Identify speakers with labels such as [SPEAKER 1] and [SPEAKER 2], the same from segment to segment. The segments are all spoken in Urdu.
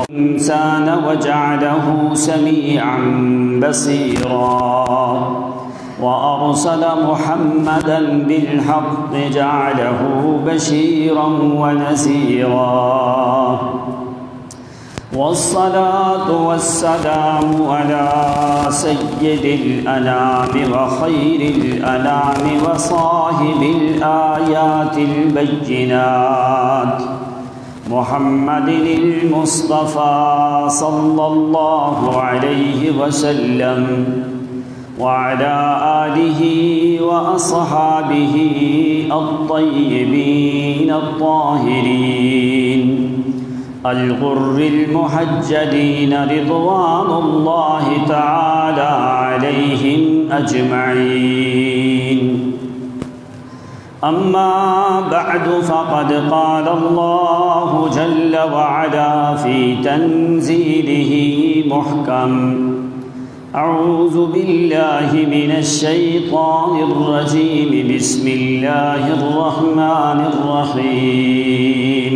[SPEAKER 1] والإنسان وجعله سميعا بصيرا وأرسل محمدا بالحق جعله بشيرا ونذيرا والصلاة والسلام على سيد الأنام وخير الأنام وصاحب الآيات البينات محمد المصطفى صلى الله عليه وسلم وعلى آله وأصحابه الطيبين الطاهرين الغر المحجلين رضوان الله تعالى عليهم أجمعين. أما بعد فقد قال الله جل وعلا في تنزيله محكم: أعوذ بالله من الشيطان الرجيم بسم الله الرحمن الرحيم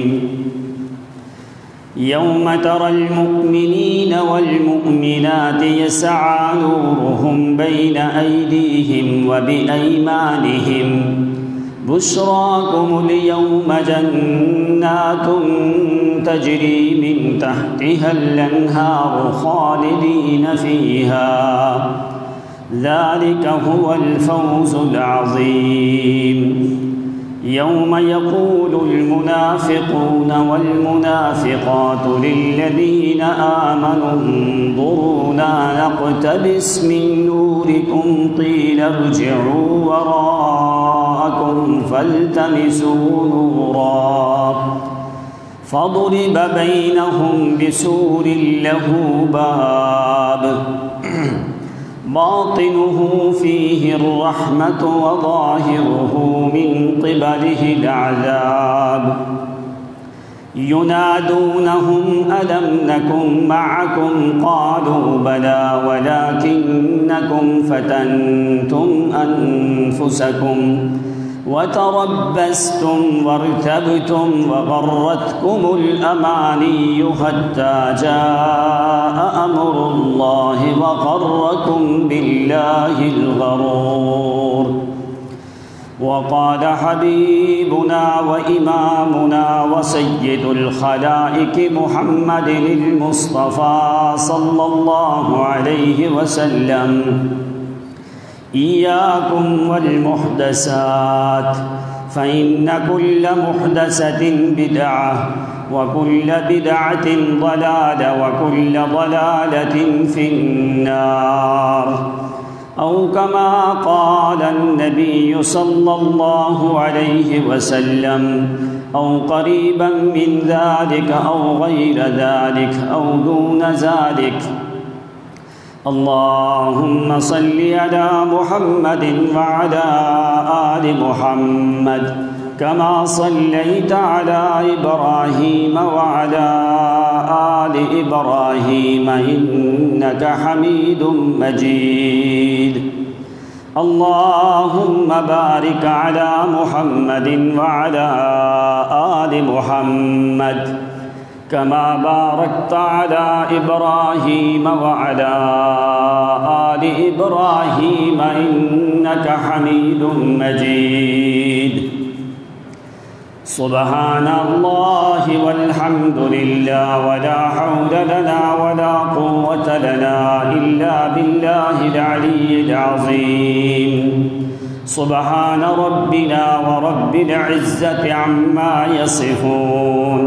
[SPEAKER 1] يوم ترى المؤمنين والمؤمنات يسعى نورهم بين أيديهم وبأيمانهم بشراكم اليوم جنات تجري من تحتها الأنهار خالدين فيها ذلك هو الفوز العظيم. يوم يقول المنافقون والمنافقات للذين آمنوا انظرونا نقتبس من نوركم قيل ارجعوا وراءكم فالتمسوا نورا فضرب بينهم بسور له باب باطنه فيه الرحمة وظاهره من قبله العذاب ينادونهم ألم نكن معكم قالوا بلى ولكنكم فتنتم أنفسكم وتربستم وارتبتم وغرتكم الأماني حتى جاء أمر الله وغركم بالله الغرور. وقال حبيبنا وإمامنا وسيد الخلائق محمد المصطفى صلى الله عليه وسلم: إياكم والمحدثات فإن كل محدثة بدعة وكل بدعة ضلالة وكل ضلالة في النار. أو كما قال النبي صلى الله عليه وسلم أو قريبا من ذلك أو غير ذلك أو دون ذلك. اللهم صل على محمد وعلى آل محمد كما صليت على إبراهيم وعلى آل إبراهيم إنك حميد مجيد. اللهم بارك على محمد وعلى آل محمد كما باركت على إبراهيم وعلى آل إبراهيم إنك حميد مجيد. سبحان الله والحمد لله ولا حول لنا ولا قوة لنا إلا بالله العلي العظيم. سبحان ربنا ورب العزة عما يصفون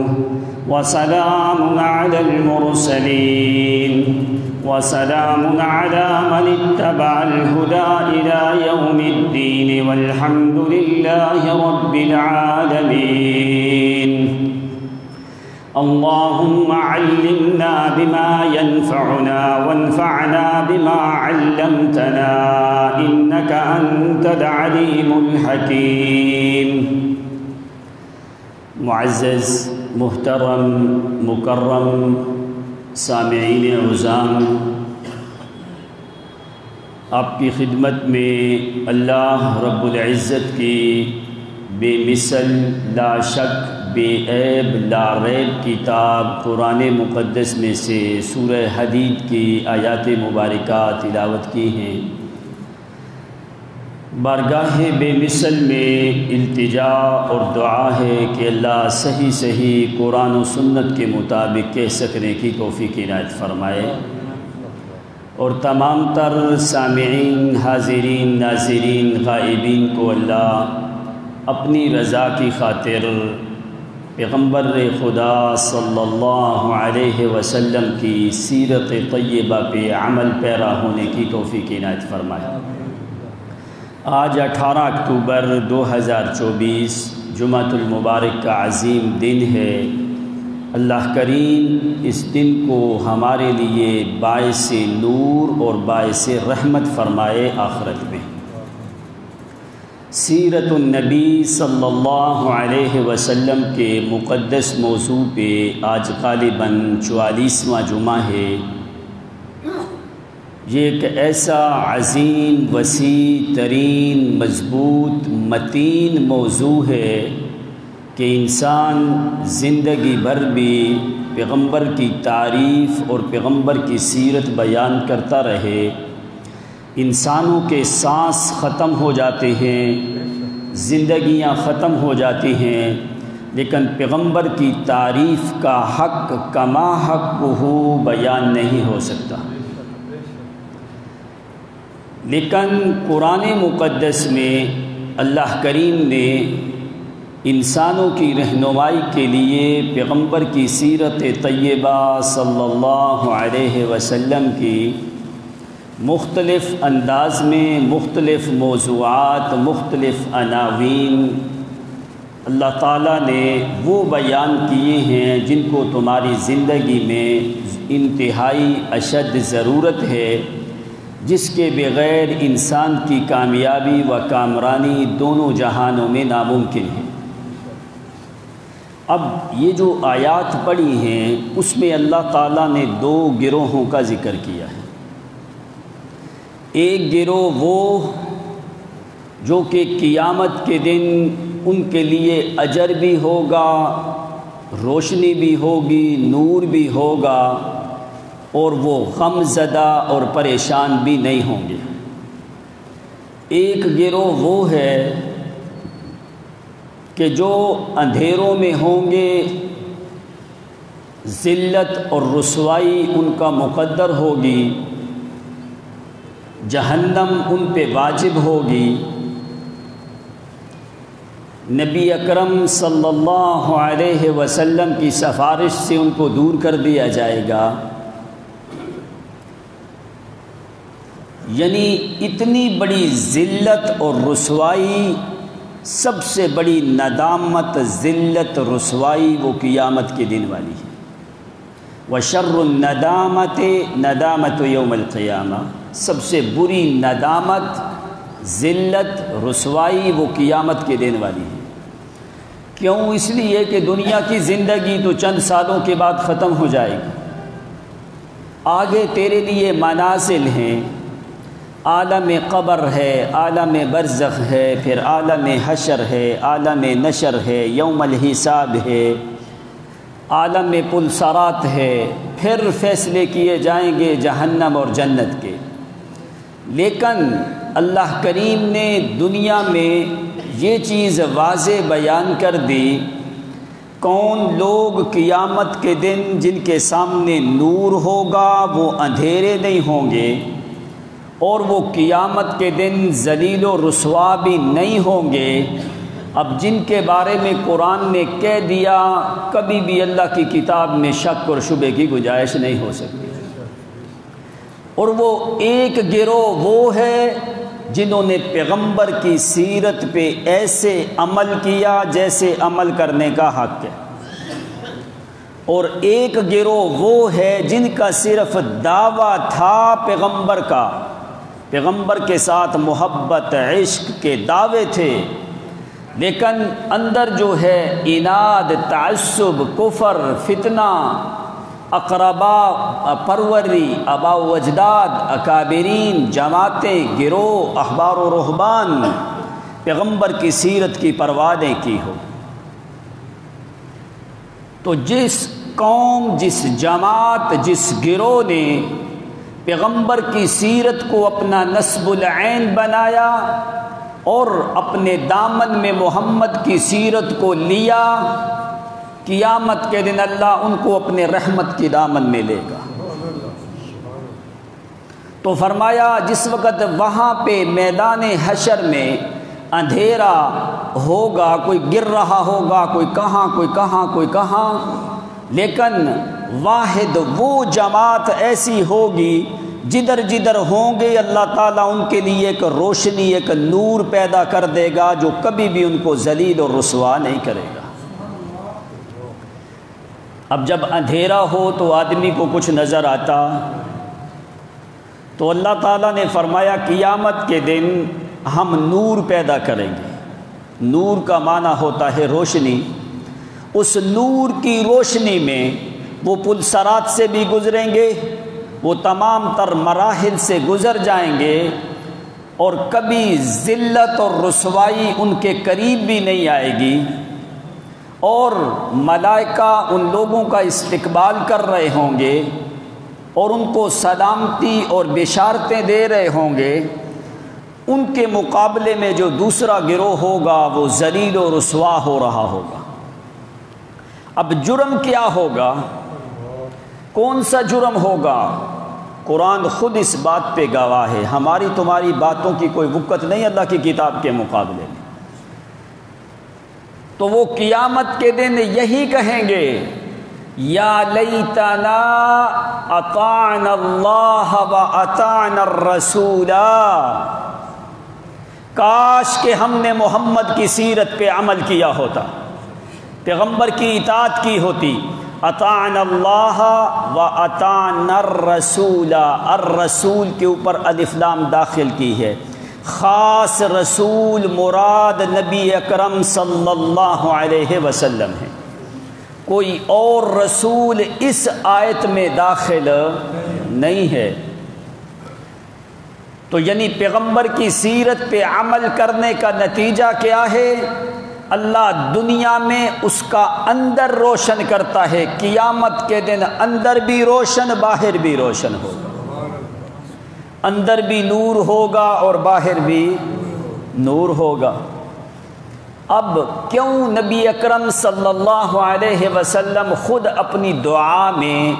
[SPEAKER 1] وسلام على المرسلين وسلام على من اتبع الهدى إلى يوم الدين والحمد لله رب العالمين. اللهم علمنا بما ينفعنا وانفعنا بما علمتنا إنك أنت العليم الحكيم. معزز محترم مکرم سامعین عظام، آپ کی خدمت میں اللہ رب العزت کی بے مثل لا شک بے عیب لا ریب کتاب قرآن مقدس میں سے سورہ حدید کی آیات مبارکہ تلاوت کی ہیں۔ بارگاہ بے مثل میں التجا اور دعا ہے کہ اللہ صحیح صحیح قرآن و سنت کے مطابق کہہ سکنے کی توفیق عنایت فرمائے، اور تمام تر سامعین، حاضرین، ناظرین، غائبین کو اللہ اپنی رضا کی خاطر پیغمبر خدا صلی اللہ علیہ وسلم کی سیرت طیبہ پہ عمل پیرا ہونے کی توفیق عنایت فرمائے۔ آج 18 اکتوبر 2024 جمعۃ المبارک کا عظیم دن ہے۔ اللہ کریم اس دن کو ہمارے لیے باعث نور اور باعث رحمت فرمائے آخرت میں۔ سیرت النبی صلی اللہ علیہ وسلم کے مقدس موضوع پہ آج غالباً 44واں جمعہ ہے۔ یہ ایک ایسا عظیم، وسیع ترین، مضبوط، متین موضوع ہے کہ انسان زندگی بھر بھی پیغمبر کی تعریف اور پیغمبر کی سیرت بیان کرتا رہے۔ انسانوں کے سانس ختم ہو جاتے ہیں، زندگیاں ختم ہو جاتی ہیں، لیکن پیغمبر کی تعریف کا حق کما حق ہو بیان نہیں ہو سکتا۔ لیکن قرآن مقدس میں اللہ کریم نے انسانوں کی رہنمائی کے لیے پیغمبر کی سیرت طیبہ صلی اللہ علیہ وسلم کی مختلف انداز میں مختلف موضوعات، مختلف عناوین اللہ تعالیٰ نے وہ بیان کیے ہیں جن کو تمہاری زندگی میں انتہائی اشد ضرورت ہے، جس کے بغیر انسان کی کامیابی و کامرانی دونوں جہانوں میں ناممکن ہے۔ اب یہ جو آیات پڑھی ہیں اس میں اللہ تعالیٰ نے 2 گروہوں کا ذکر کیا ہے۔ ایک گروہ وہ جو کہ قیامت کے دن ان کے لیے اجر بھی ہوگا، روشنی بھی ہوگی، نور بھی ہوگا، اور وہ غم زدہ اور پریشان بھی نہیں ہوں گے۔ ایک گروہ وہ ہے کہ جو اندھیروں میں ہوں گے، ذلت اور رسوائی ان کا مقدر ہوگی، جہنم ان پہ واجب ہوگی۔ نبی اکرم صلی اللہ علیہ وسلم کی سفارش سے ان کو دور کر دیا جائے گا۔ یعنی اتنی بڑی ذلت اور رسوائی، سب سے بڑی ندامت، ذلت، رسوائی وہ قیامت کے دن والی ہے۔ وَشَرُّ النَّدَامَةِ نَدَامَةُ يَوْمَ الْقِيَامَةِ، سب سے بری ندامت، ذلت، رسوائی وہ قیامت کے دن والی ہے۔ کیوں؟ اس لیے کہ دنیا کی زندگی تو چند سالوں کے بعد ختم ہو جائے گی۔ آگے تیرے لیے منازل ہیں، عالم قبر ہے، عالم برزخ ہے، پھر عالم حشر ہے، عالم نشر ہے، یوم الحساب ہے، عالم پلسرات ہے، پھر فیصلے کیے جائیں گے جہنم اور جنت کے۔ لیکن اللہ کریم نے دنیا میں یہ چیز واضح بیان کر دی، کون لوگ قیامت کے دن جن کے سامنے نور ہوگا وہ اندھیرے نہیں ہوں گے، اور وہ قیامت کے دن ذلیل و رسوا بھی نہیں ہوں گے۔ اب جن کے بارے میں قرآن نے کہہ دیا، کبھی بھی اللہ کی کتاب میں شک اور شبہ کی گنجائش نہیں ہو سکتی۔ اور وہ ایک گروہ وہ ہے جنہوں نے پیغمبر کی سیرت پہ ایسے عمل کیا جیسے عمل کرنے کا حق ہے، اور ایک گروہ وہ ہے جن کا صرف دعویٰ تھا پیغمبر کا، پیغمبر کے ساتھ محبت، عشق کے دعوے تھے، لیکن اندر جو ہے اناد، تعصب، کفر، فتنہ، اقربا پروری، آبا و اجداد، اکابرین، جماعتیں، گروہ، احبار و رہبان پیغمبر کی سیرت کی پرواہ نہیں کی ہو۔ تو جس قوم، جس جماعت، جس گروہ نے پیغمبر کی سیرت کو اپنا نصب العین بنایا اور اپنے دامن میں محمد کی سیرت کو لیا، قیامت کے دن اللہ ان کو اپنے رحمت کی دامن میں لے گا۔ تو فرمایا جس وقت وہاں پہ میدان حشر میں اندھیرا ہوگا، کوئی گر رہا ہوگا، کوئی کہاں کوئی کہاں کوئی کہاں، لیکن واحد وہ جماعت ایسی ہوگی جدھر جدھر ہوں گے اللہ تعالیٰ ان کے لیے ایک روشنی، ایک نور پیدا کر دے گا جو کبھی بھی ان کو ذلیل اور رسوا نہیں کرے گا۔ اب جب اندھیرا ہو تو آدمی کو کچھ نظر آتا، تو اللہ تعالیٰ نے فرمایا قیامت کے دن ہم نور پیدا کریں گے۔ نور کا معنی ہوتا ہے روشنی۔ اس نور کی روشنی میں وہ پل صراط سے بھی گزریں گے، وہ تمام تر مراحل سے گزر جائیں گے، اور کبھی ذلت اور رسوائی ان کے قریب بھی نہیں آئے گی، اور ملائکہ ان لوگوں کا استقبال کر رہے ہوں گے اور ان کو سلامتی اور بشارتیں دے رہے ہوں گے۔ ان کے مقابلے میں جو دوسرا گروہ ہوگا وہ ذلیل و رسوا ہو رہا ہوگا۔ اب جرم کیا ہوگا؟ کون سا جرم ہوگا؟ قرآن خود اس بات پہ گواہ ہے، ہماری تمہاری باتوں کی کوئی وقت نہیں اللہ کی کتاب کے مقابلے میں۔ تو وہ قیامت کے دن یہی کہیں گے، یا لیتنا اطعنا اللہ و اطعنا الرسول، کاش کہ ہم نے محمد کی سیرت پہ عمل کیا ہوتا، پیغمبر کی اطاعت کی ہوتی۔ اطعنا اللہ و اطعنا الرسول، الرسول کے اوپر الف لام داخل کی ہے، خاص رسول مراد نبی اکرم صلی اللہ علیہ وسلم ہے، کوئی اور رسول اس آیت میں داخل نہیں ہے۔ تو یعنی پیغمبر کی سیرت پہ عمل کرنے کا نتیجہ کیا ہے؟ اللہ دنیا میں اس کا اندر روشن کرتا ہے، قیامت کے دن اندر بھی روشن، باہر بھی روشن ہوگا، اندر بھی نور ہوگا اور باہر بھی نور ہوگا۔ اب کیوں نبی اکرم صلی اللہ علیہ وسلم خود اپنی دعا میں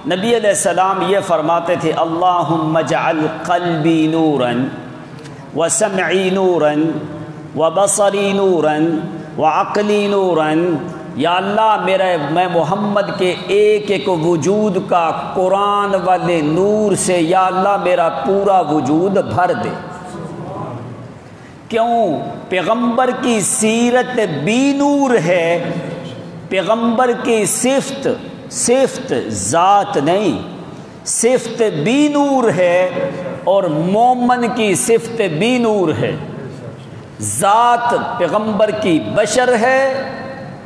[SPEAKER 1] نبی علیہ السلام یہ فرماتے تھے، اللہم اجعل قلبی نورا وسمعی نورا وبصری نورا وعقلی نورا، یا اللہ میں محمد کے ایک ایک وجود کا قرآن والے نور سے یا اللہ میرا پورا وجود بھر دے۔ کیوں؟ پیغمبر کی سیرت بھی نور ہے، پیغمبر کی صفت ذات نہیں، صفت بھی نور ہے، اور مومن کی صفت بھی نور ہے۔ ذات پیغمبر کی بشر ہے،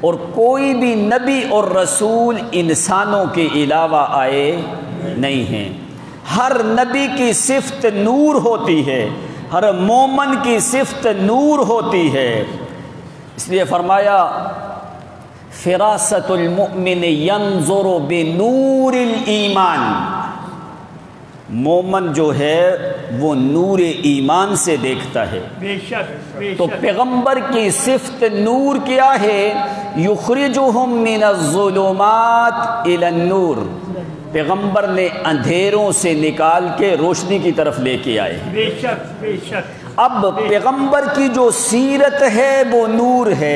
[SPEAKER 1] اور کوئی بھی نبی اور رسول انسانوں کے علاوہ آئے نہیں ہیں۔ ہر نبی کی صفت نور ہوتی ہے، ہر مومن کی صفت نور ہوتی ہے۔ اس لیے فرمایا فراست المؤمن ینظر بنور الایمان، مومن جو ہے وہ نور ایمان سے دیکھتا ہے۔ تو پیغمبر کی صفت نور کیا ہے؟ یخرجہم من الظلمات الی النور، پیغمبر نے اندھیروں سے نکال کے روشنی کی طرف لے کے آئے ہیں۔
[SPEAKER 2] بے شک بے شک۔
[SPEAKER 1] اب پیغمبر کی جو سیرت ہے وہ نور ہے،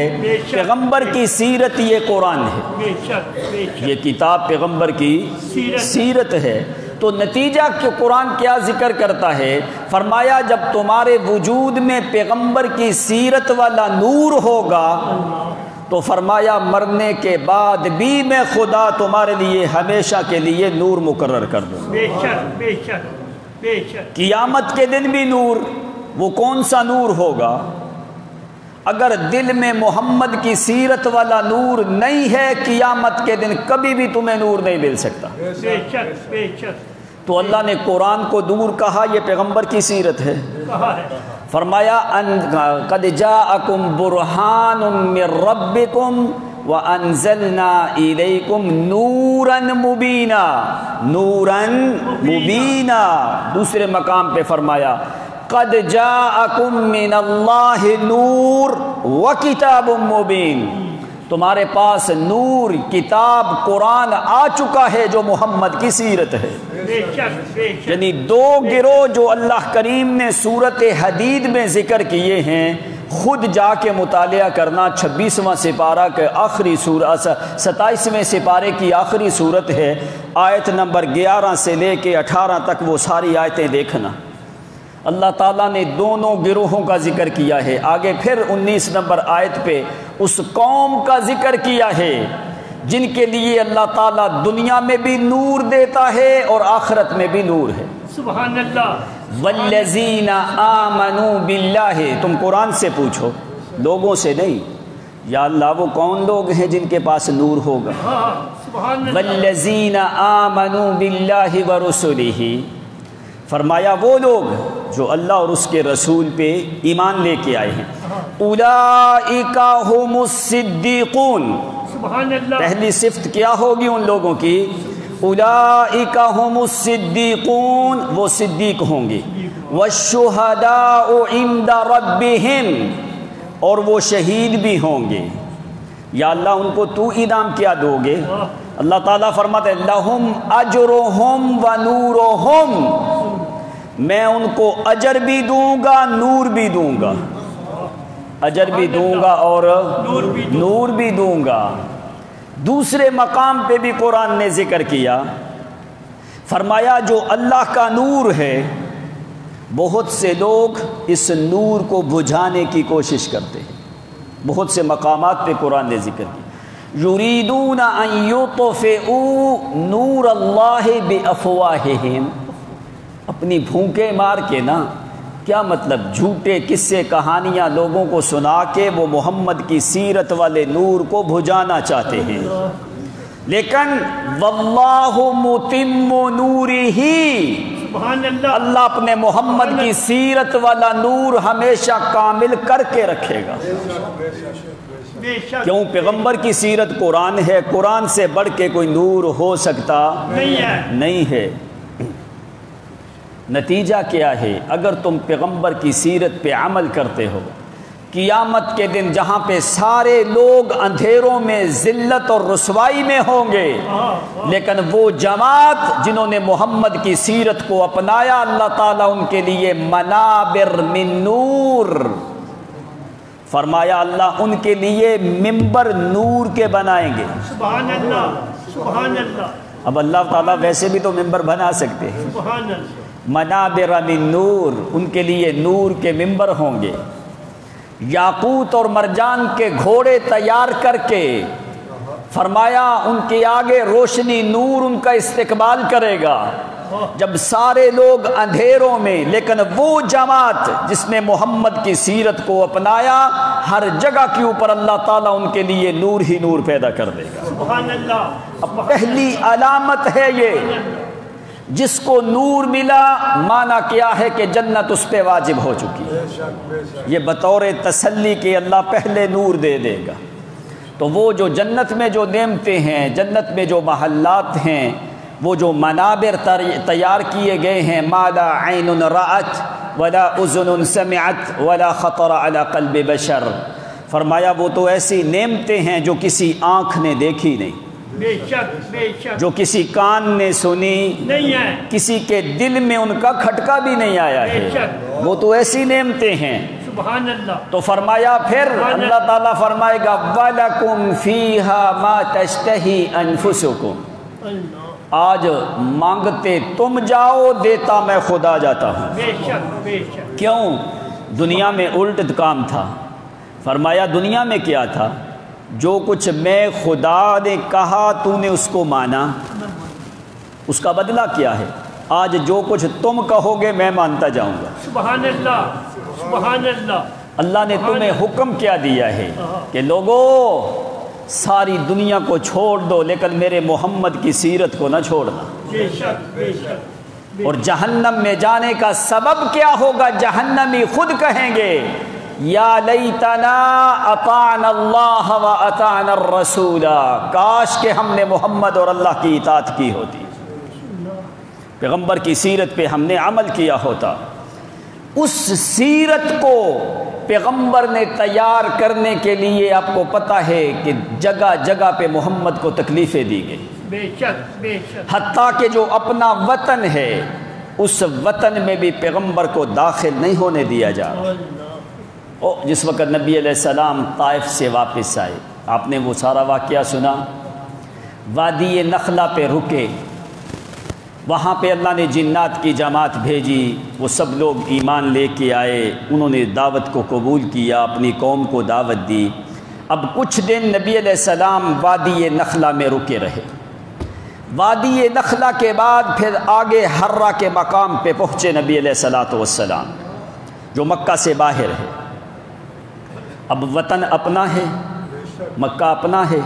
[SPEAKER 1] پیغمبر کی سیرت یہ قرآن ہے،
[SPEAKER 2] بے شک بے شک۔
[SPEAKER 1] یہ کتاب پیغمبر کی سیرت ہے۔ تو نتیجہ کہ قرآن کیا ذکر کرتا ہے؟ فرمایا جب تمہارے وجود میں پیغمبر کی سیرت والا نور ہوگا تو فرمایا مرنے کے بعد بھی میں خدا تمہارے لیے ہمیشہ کے لیے نور مقرر کر دوں۔
[SPEAKER 2] بے شک بے شک بے شک۔
[SPEAKER 1] قیامت کے دن بھی نور، وہ کون سا نور ہوگا؟ اگر دل میں محمد کی سیرت والا نور نہیں ہے، قیامت کے دن کبھی بھی تمہیں نور نہیں مل سکتا۔
[SPEAKER 2] بے شک بے شک۔
[SPEAKER 1] تو اللہ نے قرآن کو نور کہا، یہ پیغمبر کی سیرت ہے۔
[SPEAKER 2] کہا ہے،
[SPEAKER 1] فرمایا قد جاءکم برہان من ربکم وَأَنزَلْنَا إِلَيْكُمْ نُورًا مُبِينًا نُورًا مُبِينًا۔ دوسرے مقام پہ فرمایا قَدْ جَاءَكُم مِّنَ اللَّهِ نُورٌ وَكِتَابٌ مُّبِينٌ، تمہارے پاس نور، کتاب، قرآن آ چکا ہے جو محمد کی سیرت ہے۔
[SPEAKER 2] بے شک بے شک۔
[SPEAKER 1] یعنی دو گروہ جو اللہ کریم نے سورۃ حدید میں ذکر کیے ہیں، خود جا کے مطالعہ کرنا۔ 26واں سپارہ کے آخری سورہ، 27ویں سپارے کی آخری صورت ہے، آیت نمبر 11 سے لے کے 18 تک وہ ساری آیتیں دیکھنا۔ اللہ تعالیٰ نے دونوں گروہوں کا ذکر کیا ہے۔ آگے پھر 19 نمبر آیت پہ اس قوم کا ذکر کیا ہے جن کے لیے اللہ تعالیٰ دنیا میں بھی نور دیتا ہے اور آخرت میں بھی نور ہے۔
[SPEAKER 2] سبحان اللہ۔
[SPEAKER 1] والذین آمنوا باللہ، تم قرآن سے پوچھو، لوگوں سے نہیں۔ یا اللہ وہ کون لوگ ہیں جن کے پاس نور ہوگا؟
[SPEAKER 2] ہاں سبحان اللہ۔
[SPEAKER 1] والذین آمنوا باللہ ورسلہ، فرمایا وہ لوگ جو اللہ اور اس کے رسول پہ ایمان لے کے آئے ہیں۔ اولئک ھم الصدیقون،
[SPEAKER 2] سبحان اللہ۔
[SPEAKER 1] پہلی صفت کیا ہوگی ان لوگوں کی؟ اولئک ھم الصدیقون، وہ صدیق ہوں گے۔ والشہداء عند ربہم، اور وہ شہید بھی ہوں گے۔ یا اللہ ان کو تو انعام کیا دو گے؟ اللہ تعالیٰ فرماتے ہیں لہم اجرہم و نورہم، میں ان کو اجر بھی دوں گا، نور بھی دوں گا۔ اجر بھی دوں گا اور نور بھی دوں گا۔ دوسرے مقام پہ بھی قرآن نے ذکر کیا، فرمایا جو اللہ کا نور ہے، بہت سے لوگ اس نور کو بجھانے کی کوشش کرتے ہیں۔ بہت سے مقامات پہ قرآن نے ذکر کیا، یریدون ان یطفئوا نور اللہ بافواہہم، اپنی بھونکے مار کے نا، کیا مطلب جھوٹے قصے کہانیاں لوگوں کو سنا کے وہ محمد کی سیرت والے نور کو بجھانا چاہتے ہیں۔ لیکن واللہ متم نورہ،
[SPEAKER 2] سبحان اللہ۔
[SPEAKER 1] اللہ اپنے محمد کی سیرت والا نور ہمیشہ کامل کر کے رکھے گا۔
[SPEAKER 2] بے شک۔
[SPEAKER 1] کیوں؟ پیغمبر کی سیرت قرآن ہے، قرآن سے بڑھ کے کوئی نور ہو سکتا نہیں ہے۔ نتیجہ کیا ہے؟ اگر تم پیغمبر کی سیرت پہ عمل کرتے ہو، قیامت کے دن جہاں پہ سارے لوگ اندھیروں میں ذلت اور رسوائی میں ہوں گے، لیکن وہ جماعت جنہوں نے محمد کی سیرت کو اپنایا، اللہ تعالیٰ ان کے لیے منابر من نور، فرمایا اللہ ان کے لیے ممبر نور کے بنائیں گے۔
[SPEAKER 2] سبحان اللہ سبحان اللہ۔
[SPEAKER 1] اب اللہ تعالیٰ ویسے بھی تو ممبر بنا سکتے ہیں۔
[SPEAKER 2] سبحان اللہ۔
[SPEAKER 1] منابر من نور، ان کے لیے نور کے ممبر ہوں گے۔ یاقوت اور مرجان کے گھوڑے تیار کر کے فرمایا ان کے آگے روشنی نور ان کا استقبال کرے گا جب سارے لوگ اندھیروں میں، لیکن وہ جماعت جس نے محمد کی سیرت کو اپنایا، ہر جگہ کے اوپر اللہ تعالیٰ ان کے لیے نور ہی نور پیدا کر دے گا۔
[SPEAKER 2] سبحان اللہ۔
[SPEAKER 1] اب پہلی علامت ہے یہ، جس کو نور ملا، مانا کیا ہے کہ جنت اس پہ واجب ہو چکی ہے۔ یہ بطور تسلی کہ اللہ پہلے نور دے دے گا۔ تو وہ جو جنت میں جو نعمتیں ہیں، جنت میں جو محلات ہیں، وہ جو منابر تیار کیے گئے ہیں، ما لا عین رأت ولا اذن سمعت ولا خطر علی قلب بشر، فرمایا وہ تو ایسی نعمتیں ہیں جو کسی آنکھ نے دیکھی نہیں،
[SPEAKER 2] بے شک بے شک،
[SPEAKER 1] جو کسی کان نے سنی
[SPEAKER 2] نہیں ہے،
[SPEAKER 1] کسی کے دل میں ان کا کھٹکا بھی نہیں آیا ہے، وہ تو ایسی نعمتیں ہیں۔
[SPEAKER 2] سبحان اللہ۔
[SPEAKER 1] تو فرمایا پھر اللہ تعالیٰ فرمائے گا وَلَكُمْ فِيهَا مَا تَشْتَهِي أَنفُسُكُمْ،
[SPEAKER 2] اللہ،
[SPEAKER 1] آج مانگتے تم جاؤ، دیتا میں خدا جاتا ہوں۔
[SPEAKER 2] بے شک بے شک۔
[SPEAKER 1] کیوں؟ دنیا میں الٹ کام تھا۔ فرمایا دنیا میں کیا تھا؟ جو کچھ میں خدا نے کہا تو نے اس کو مانا، اس کا بدلہ کیا ہے؟ آج جو کچھ تم کہو گے میں مانتا جاؤں گا۔
[SPEAKER 2] سبحان اللہ سبحان اللہ۔
[SPEAKER 1] اللہ نے تمہیں حکم کیا دیا ہے کہ لوگوں ساری دنیا کو چھوڑ دو، لیکن میرے محمد کی سیرت کو نہ چھوڑنا۔
[SPEAKER 2] بے شک بے شک۔
[SPEAKER 1] اور جہنم میں جانے کا سبب کیا ہوگا؟ جہنمی خود کہیں گے یا لیتنا اطعنا اللہ و اطعنا الرسول، کاش کہ ہم نے محمد اور اللہ کی اطاعت کی ہوتی، پیغمبر کی سیرت پہ ہم نے عمل کیا ہوتا۔ اس سیرت کو پیغمبر نے تیار کرنے کے لیے آپ کو پتہ ہے کہ جگہ جگہ پہ محمد کو تکلیفیں دی گئی،
[SPEAKER 2] بے شک بے شک،
[SPEAKER 1] حتیٰ کہ جو اپنا وطن ہے اس وطن میں بھی پیغمبر کو داخل نہیں ہونے دیا جا رہا۔ جس وقت نبی علیہ السلام طائف سے واپس آئے، آپ نے وہ سارا واقعہ سنا، وادی نخلہ پہ رکے، وہاں پہ اللہ نے جنات کی جماعت بھیجی، وہ سب لوگ ایمان لے کے آئے، انہوں نے دعوت کو قبول کیا، اپنی قوم کو دعوت دی۔ اب کچھ دن نبی علیہ السلام وادی نخلہ میں رکے رہے، وادی نخلہ کے بعد پھر آگے حرہ کے مقام پہ پہنچے نبی علیہ السلام، جو مکہ سے باہر ہے۔ اب وطن اپنا ہے، مکہ اپنا ہے،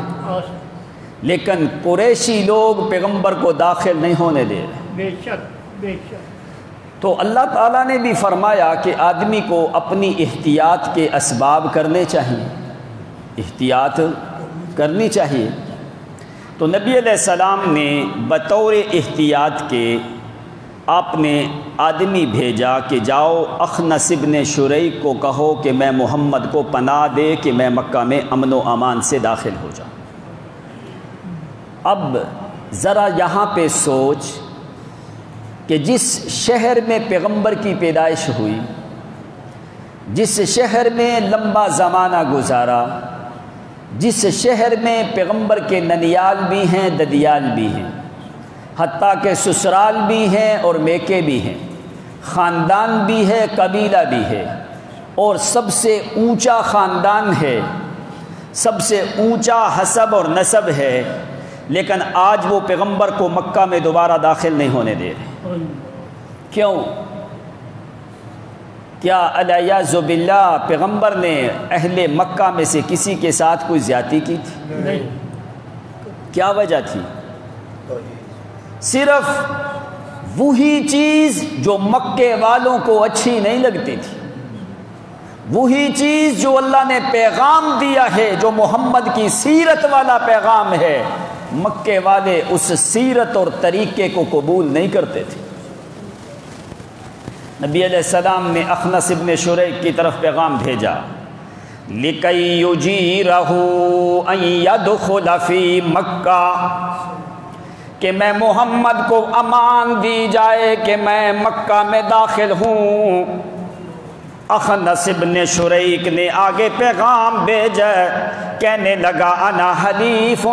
[SPEAKER 1] لیکن قریشی لوگ پیغمبر کو داخل نہیں ہونے دے رہے۔
[SPEAKER 2] بے شک بے شک،
[SPEAKER 1] تو اللہ تعالیٰ نے بھی فرمایا کہ آدمی کو اپنی احتیاط کے اسباب کرنے چاہیے، احتیاط کرنی چاہیے۔ تو نبی علیہ السلام نے بطور احتیاط کے آپ نے آدمی بھیجا کہ جاؤ اخنس ابن شریک کو کہو کہ میں محمد کو پناہ دے کہ میں مکہ میں امن و امان سے داخل ہو جاؤں۔ اب ذرا یہاں پہ سوچ کہ جس شہر میں پیغمبر کی پیدائش ہوئی، جس شہر میں لمبا زمانہ گزارا، جس شہر میں پیغمبر کے ننیال بھی ہیں ددیال بھی ہیں، حتیٰ کہ سسرال بھی ہیں اور میکے بھی ہیں، خاندان بھی ہے قبیلہ بھی ہے، اور سب سے اونچا خاندان ہے، سب سے اونچا حسب اور نسب ہے، لیکن آج وہ پیغمبر کو مکہ میں دوبارہ داخل نہیں ہونے دے رہے۔ کیوں؟ کیا الیاذ باللہ پیغمبر نے اہل مکہ میں سے کسی کے ساتھ کوئی زیادتی کی تھی؟
[SPEAKER 2] نہیں۔
[SPEAKER 1] کیا وجہ تھی؟ صرف وہی چیز جو مکے والوں کو اچھی نہیں لگتی تھی، وہی چیز جو اللہ نے پیغام دیا ہے، جو محمد کی سیرت والا پیغام ہے، مکے والے اس سیرت اور طریقے کو قبول نہیں کرتے تھے۔ نبی علیہ السلام نے اخنس ابن شریک کی طرف پیغام بھیجا، لِكَيْ يُجِيرَهُ أَن يَدْخُلَ فِي مَكَّةَ، کہ میں محمد کو امان دی جائے کہ میں مکہ میں داخل ہوں۔ اخنس ابن شریک نے آگے پیغام بھیجا، کہنے لگا انا حلیف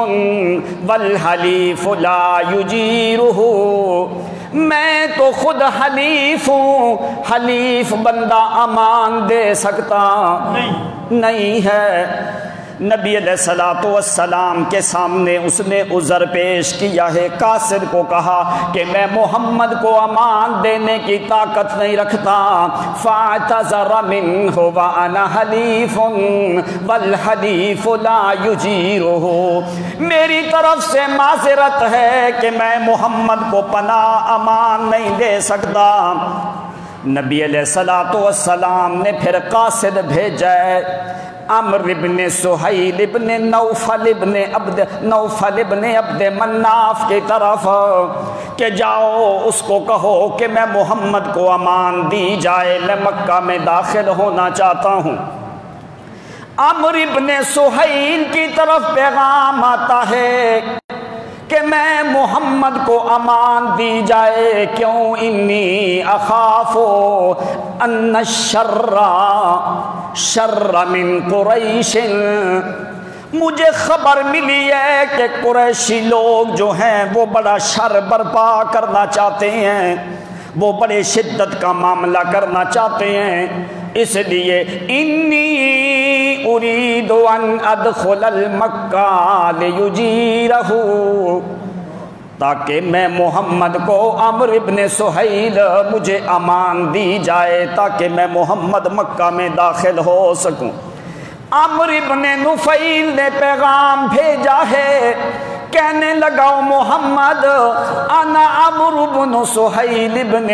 [SPEAKER 1] والحلیف لا یجیرہ، میں تو خود حلیف ہوں، حلیف بندہ امان دے سکتا نہیں ہے۔ نبی علیہ السلام کے سامنے اس نے عذر پیش کیا ہے، قاصد کو کہا کہ میں محمد کو امان دینے کی طاقت نہیں رکھتا، فاعتذر منہ وانا حلیف والحلیف لا یجیرہ، میری طرف سے معذرت ہے کہ میں محمد کو پناہ امان نہیں دے سکتا۔ نبی علیہ السلام نے پھر قاصد بھیجا ہے عمرو ابن سہیل ابن نوفل ابن عبد مناف کی طرف کہ جاؤ اس کو کہو کہ میں محمد کو امان دی جائے، میں مکہ میں داخل ہونا چاہتا ہوں۔ عمرو ابن سہیل کی طرف پیغام آتا ہے کہ میں محمد کو امان دی جائے، کیوں؟ انی اخاف ان الشر شر من قریش، مجھے خبر ملی ہے کہ قریشی لوگ جو ہیں وہ بڑا شر برپا کرنا چاہتے ہیں، وہ بڑے شدت کا معاملہ کرنا چاہتے ہیں، اس لیے انی اريد ان ادخل المکہ لیجیرہ، تاکہ میں محمد کو عمرو ابن سہیل مجھے امان دی جائے تاکہ میں محمد مکہ میں داخل ہو سکوں۔ عمرو ابن نفیل نے پیغام بھیجا ہے، کہنے لگا محمد انا عمرو بن سہیل ابن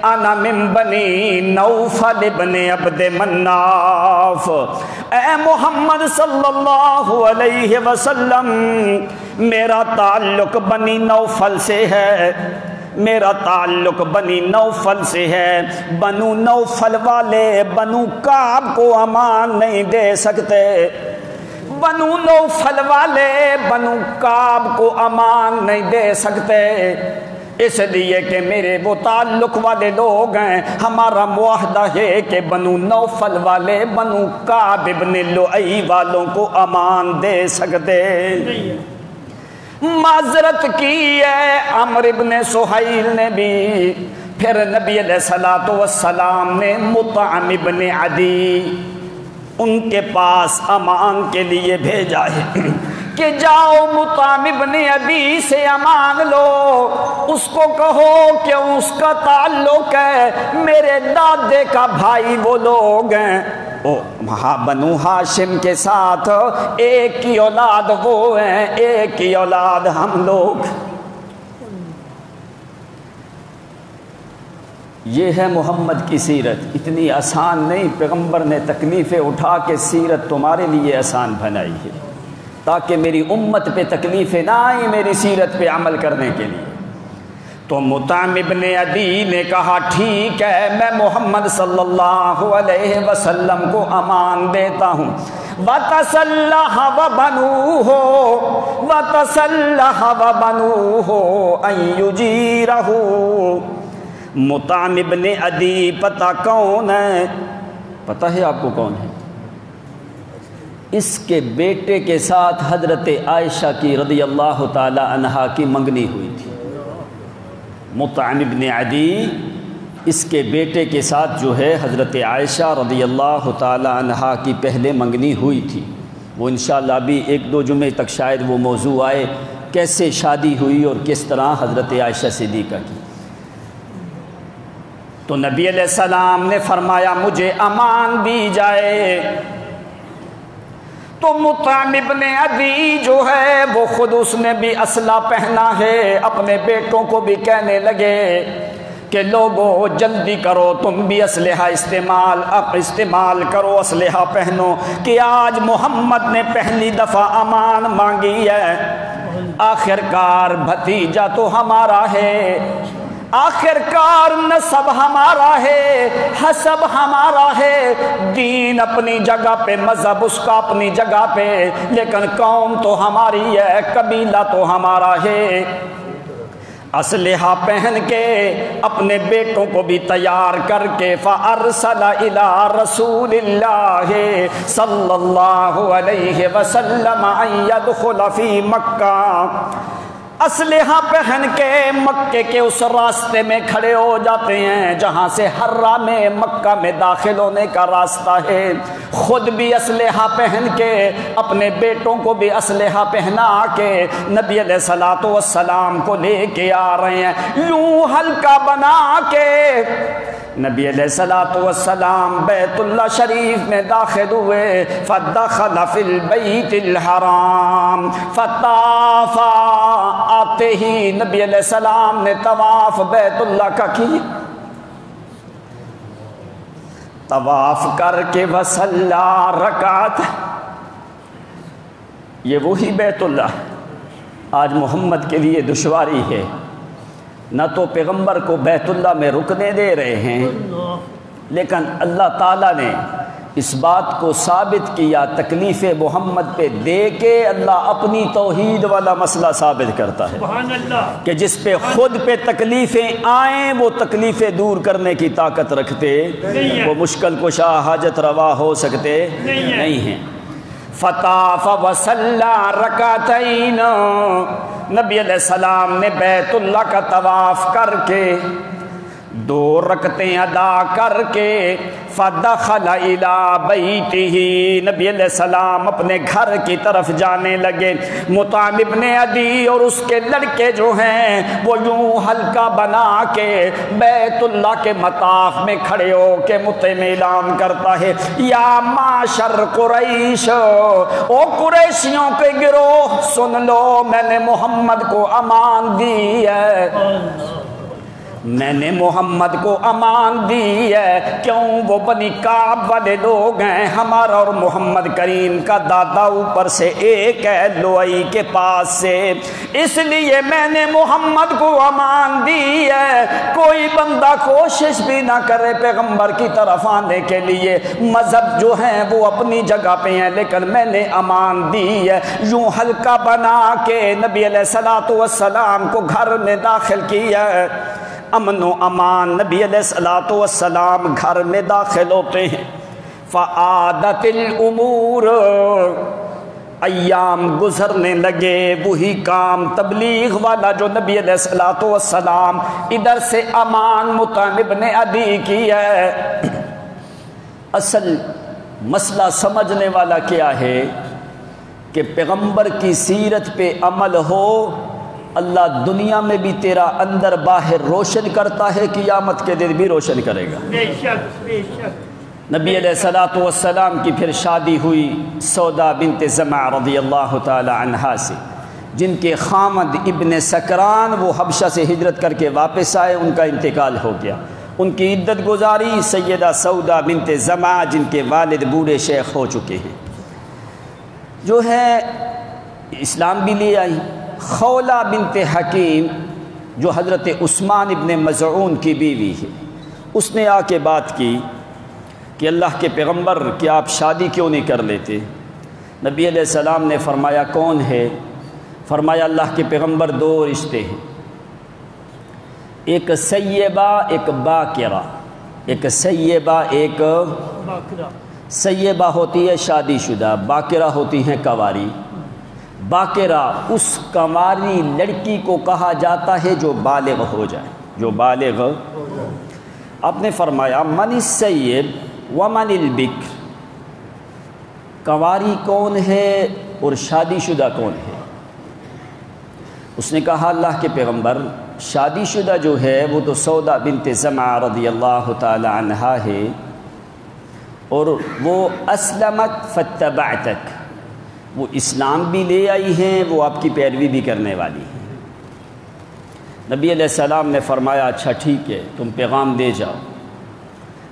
[SPEAKER 1] انا من بنی نوفل ابن عبد مناف، اے محمد صلی اللہ علیہ وسلم میرا تعلق بنی نوفل سے ہے، میرا تعلق بنی نوفل سے ہے۔ بنو نوفل والے بنو کعب کو امان نہیں دے سکتے، بنو نوفل والے بنو کعب کو امان نہیں دے سکتے، اس لیے کہ میرے وہ تعلق والے لوگ ہیں۔ ہمارا معاہدہ ہے کہ بنو نوفل والے بنو کعب ابن لؤی والوں کو امان دے سکتے۔ معذرت کی ہے عمرو ابن سہیل نے بھی، پھر نبی علیہ الصلوۃ والسلام نے مطعم ابن عدی ان کے پاس امان کے لیے بھیجا ہے کہ جاؤ مطعم ابن عدی سے امان لو، اس کو کہو کہ اس کا تعلق ہے میرے دادے کا بھائی وہ لوگ ہیں، بنو ہاشم کے ساتھ ایک کی اولاد وہ ہیں، ایک کی اولاد ہم لوگ۔ یہ ہے محمد کی سیرت، اتنی آسان نہیں، پیغمبر نے تکلیفیں اٹھا کے سیرت تمہارے لیے آسان بنائی ہے تاکہ میری امت پہ تکلیفیں نہ آئیں میری سیرت پہ عمل کرنے کے لیے۔ تو مطعم ابن عدی نے کہا ٹھیک ہے میں محمد صلی اللہ علیہ وسلم کو امان دیتا ہوں۔ وَتَسَلَّحَ وَبَنُوهُ وَتَسَلَّحَ وَبَنُوهُ أَن يُجِيرَهُ۔ مطعم ابن عدی پتہ کون ہے؟ پتہ ہے آپ کو کون ہے؟ اس کے بیٹے کے ساتھ حضرت عائشہ کی رضی اللہ تعالی عنہا کی منگنی ہوئی تھی۔ مطعم ابن عدی اس کے بیٹے کے ساتھ جو ہے حضرت عائشہ رضی اللہ تعالی عنہا کی پہلے منگنی ہوئی تھی۔ وہ انشاءاللہ ابھی ایک دو جمعے تک شاید وہ موضوع آئے، کیسے شادی ہوئی اور کس طرح حضرت عائشہ صدیقہ کی۔ تو نبی علیہ السلام نے فرمایا مجھے امان دی جائے۔ تو مطعم ابن عدی جو ہے وہ خود اس نے بھی اسلحہ پہنا ہے، اپنے بیٹوں کو بھی کہنے لگے کہ لوگو جلدی کرو تم بھی اسلحہ استعمال کرو، اسلحہ پہنو کہ آج محمد نے پہلی دفعہ امان مانگی ہے، آخر کار بھتیجا تو ہمارا ہے، آخر کار نسب ہمارا ہے، حسب ہمارا ہے، دین اپنی جگہ پہ، مذہب اس کا اپنی جگہ پہ، لیکن قوم تو ہماری ہے، قبیلہ تو ہمارا ہے۔ اسلحہ پہن کے اپنے بیٹوں کو بھی تیار کر کے فَأَرْسَلَ إِلَىٰ رَسُولِ اللَّهِ صلی اللہ علیہ وسلم أَن يَدْخُلَ فِي مَکَّةَ۔ اسلحہ پہن کے مکے کے اس راستے میں کھڑے ہو جاتے ہیں جہاں سے حرم مکہ میں داخل ہونے کا راستہ ہے، خود بھی اسلحہ پہن کے اپنے بیٹوں کو بھی اسلحہ پہنا کے نبی علیہ الصلوۃ والسلام کو لے کے آ رہے ہیں، یوں حلقہ بنا کے نبی علیہ الصلوۃ والسلام بیت اللہ شریف میں داخل ہوئے، فدخل فی البیت الحرام فطاف، آتے ہی نبی علیہ السلام نے طواف بیت اللہ کا کی، طواف کر کے وصلی رکعت۔ یہ وہی بیت اللہ آج محمد کے لیے دشواری ہے، نہ تو پیغمبر کو بیت اللہ میں رکنے دے رہے ہیں، لیکن اللہ تعالیٰ نے اس بات کو ثابت کیا، تکلیف محمد پہ دے کے اللہ اپنی توحید والا مسئلہ ثابت کرتا ہے کہ جس پہ خود پہ تکلیفیں آئیں وہ تکلیفیں دور کرنے کی طاقت رکھتے، وہ مشکل کشا حاجت روا ہو سکتے نہیں ہیں۔ فطاف وصلی رکعتین، نبی علیہ السلام نے بیت اللہ کا طواف کر کے 2 رکعتیں ادا کر کے فدخل الی بیتہ، نبی علیہ السلام اپنے گھر کی طرف جانے لگے۔ مطعم ابن عدی اور اس کے لڑکے جو ہیں وہ یوں حلقہ بنا کے بیت اللہ کے مطاف میں کھڑے ہو کے مطعم اعلان کرتا ہے، یا معشر قریش، او قریشیوں کے گروہ سن لو، میں نے محمد کو امان دی ہے، میں نے محمد کو امان دی ہے، کیوں وہ بنی کعب والے لوگ ہیں، ہمارا اور محمد کریم کا دادا اوپر سے ایک ہے لوئی کے پاس سے، اس لیے میں نے محمد کو امان دی ہے، کوئی بندہ کوشش بھی نہ کرے پیغمبر کی طرف آنے کے لیے، مذہب جو ہیں وہ اپنی جگہ پہ ہیں لیکن میں نے امان دی ہے۔ یوں حلقہ بنا کے نبی علیہ الصلوۃ والسلام کو گھر میں داخل کیا ہے، امن و امان، نبی علیہ الصلوۃ والسلام گھر میں داخل ہوتے ہیں، فعادت الامور، ایام گزرنے لگے، وہی کام تبلیغ والا جو نبی علیہ الصلوۃ والسلام ادھر سے امان مطعم ابن عدی کی ہے۔ اصل مسئلہ سمجھنے والا کیا ہے کہ پیغمبر کی سیرت پہ عمل ہو، اللہ دنیا میں بھی تیرا اندر باہر روشن کرتا ہے، قیامت کے دن بھی روشن کرے گا۔
[SPEAKER 2] بے شک بے شک۔
[SPEAKER 1] نبی علیہ الصلوۃ والسلام کی پھر شادی ہوئی سودا بنت زمع رضی اللہ تعالی عنہا سے، جن کے خامد ابن سکران وہ حبشہ سے ہجرت کر کے واپس آئے، ان کا انتقال ہو گیا، ان کی عدت گزاری سیدہ سودا بنت زمع جن کے والد بوڑھے شیخ ہو چکے ہیں، جو ہے اسلام بھی لے آئی۔ خولہ بنت حکیم جو حضرت عثمان ابن مظعون کی بیوی ہے، اس نے آ کے بات کی کہ اللہ کے پیغمبر کیا آپ شادی کیوں نہیں کر لیتے؟ نبی علیہ السلام نے فرمایا کون ہے؟ فرمایا اللہ کے پیغمبر دو رشتے ہیں، ایک سیبہ ایک باکرہ، ایک سیبہ ایک
[SPEAKER 2] باقرہ۔
[SPEAKER 1] سیبہ ہوتی ہے شادی شدہ، باکرہ ہوتی ہیں کنواری۔ باکرہ اس کنواری لڑکی کو کہا جاتا ہے جو بالغ ہو جائے، جو بالغ۔ آپ نے فرمایا من السیب ومن البکر، کنواری کون ہے اور شادی شدہ کون ہے؟ اس نے کہا اللہ کے پیغمبر شادی شدہ جو ہے وہ تو سودا بنت زمع رضی اللہ تعالی عنہا ہے، اور وہ اسلمت فتبعتک، وہ اسلام بھی لے آئی ہیں، وہ آپ کی پیروی بھی کرنے والی ہیں۔ نبی علیہ السلام نے فرمایا اچھا ٹھیک ہے تم پیغام دے جاؤ۔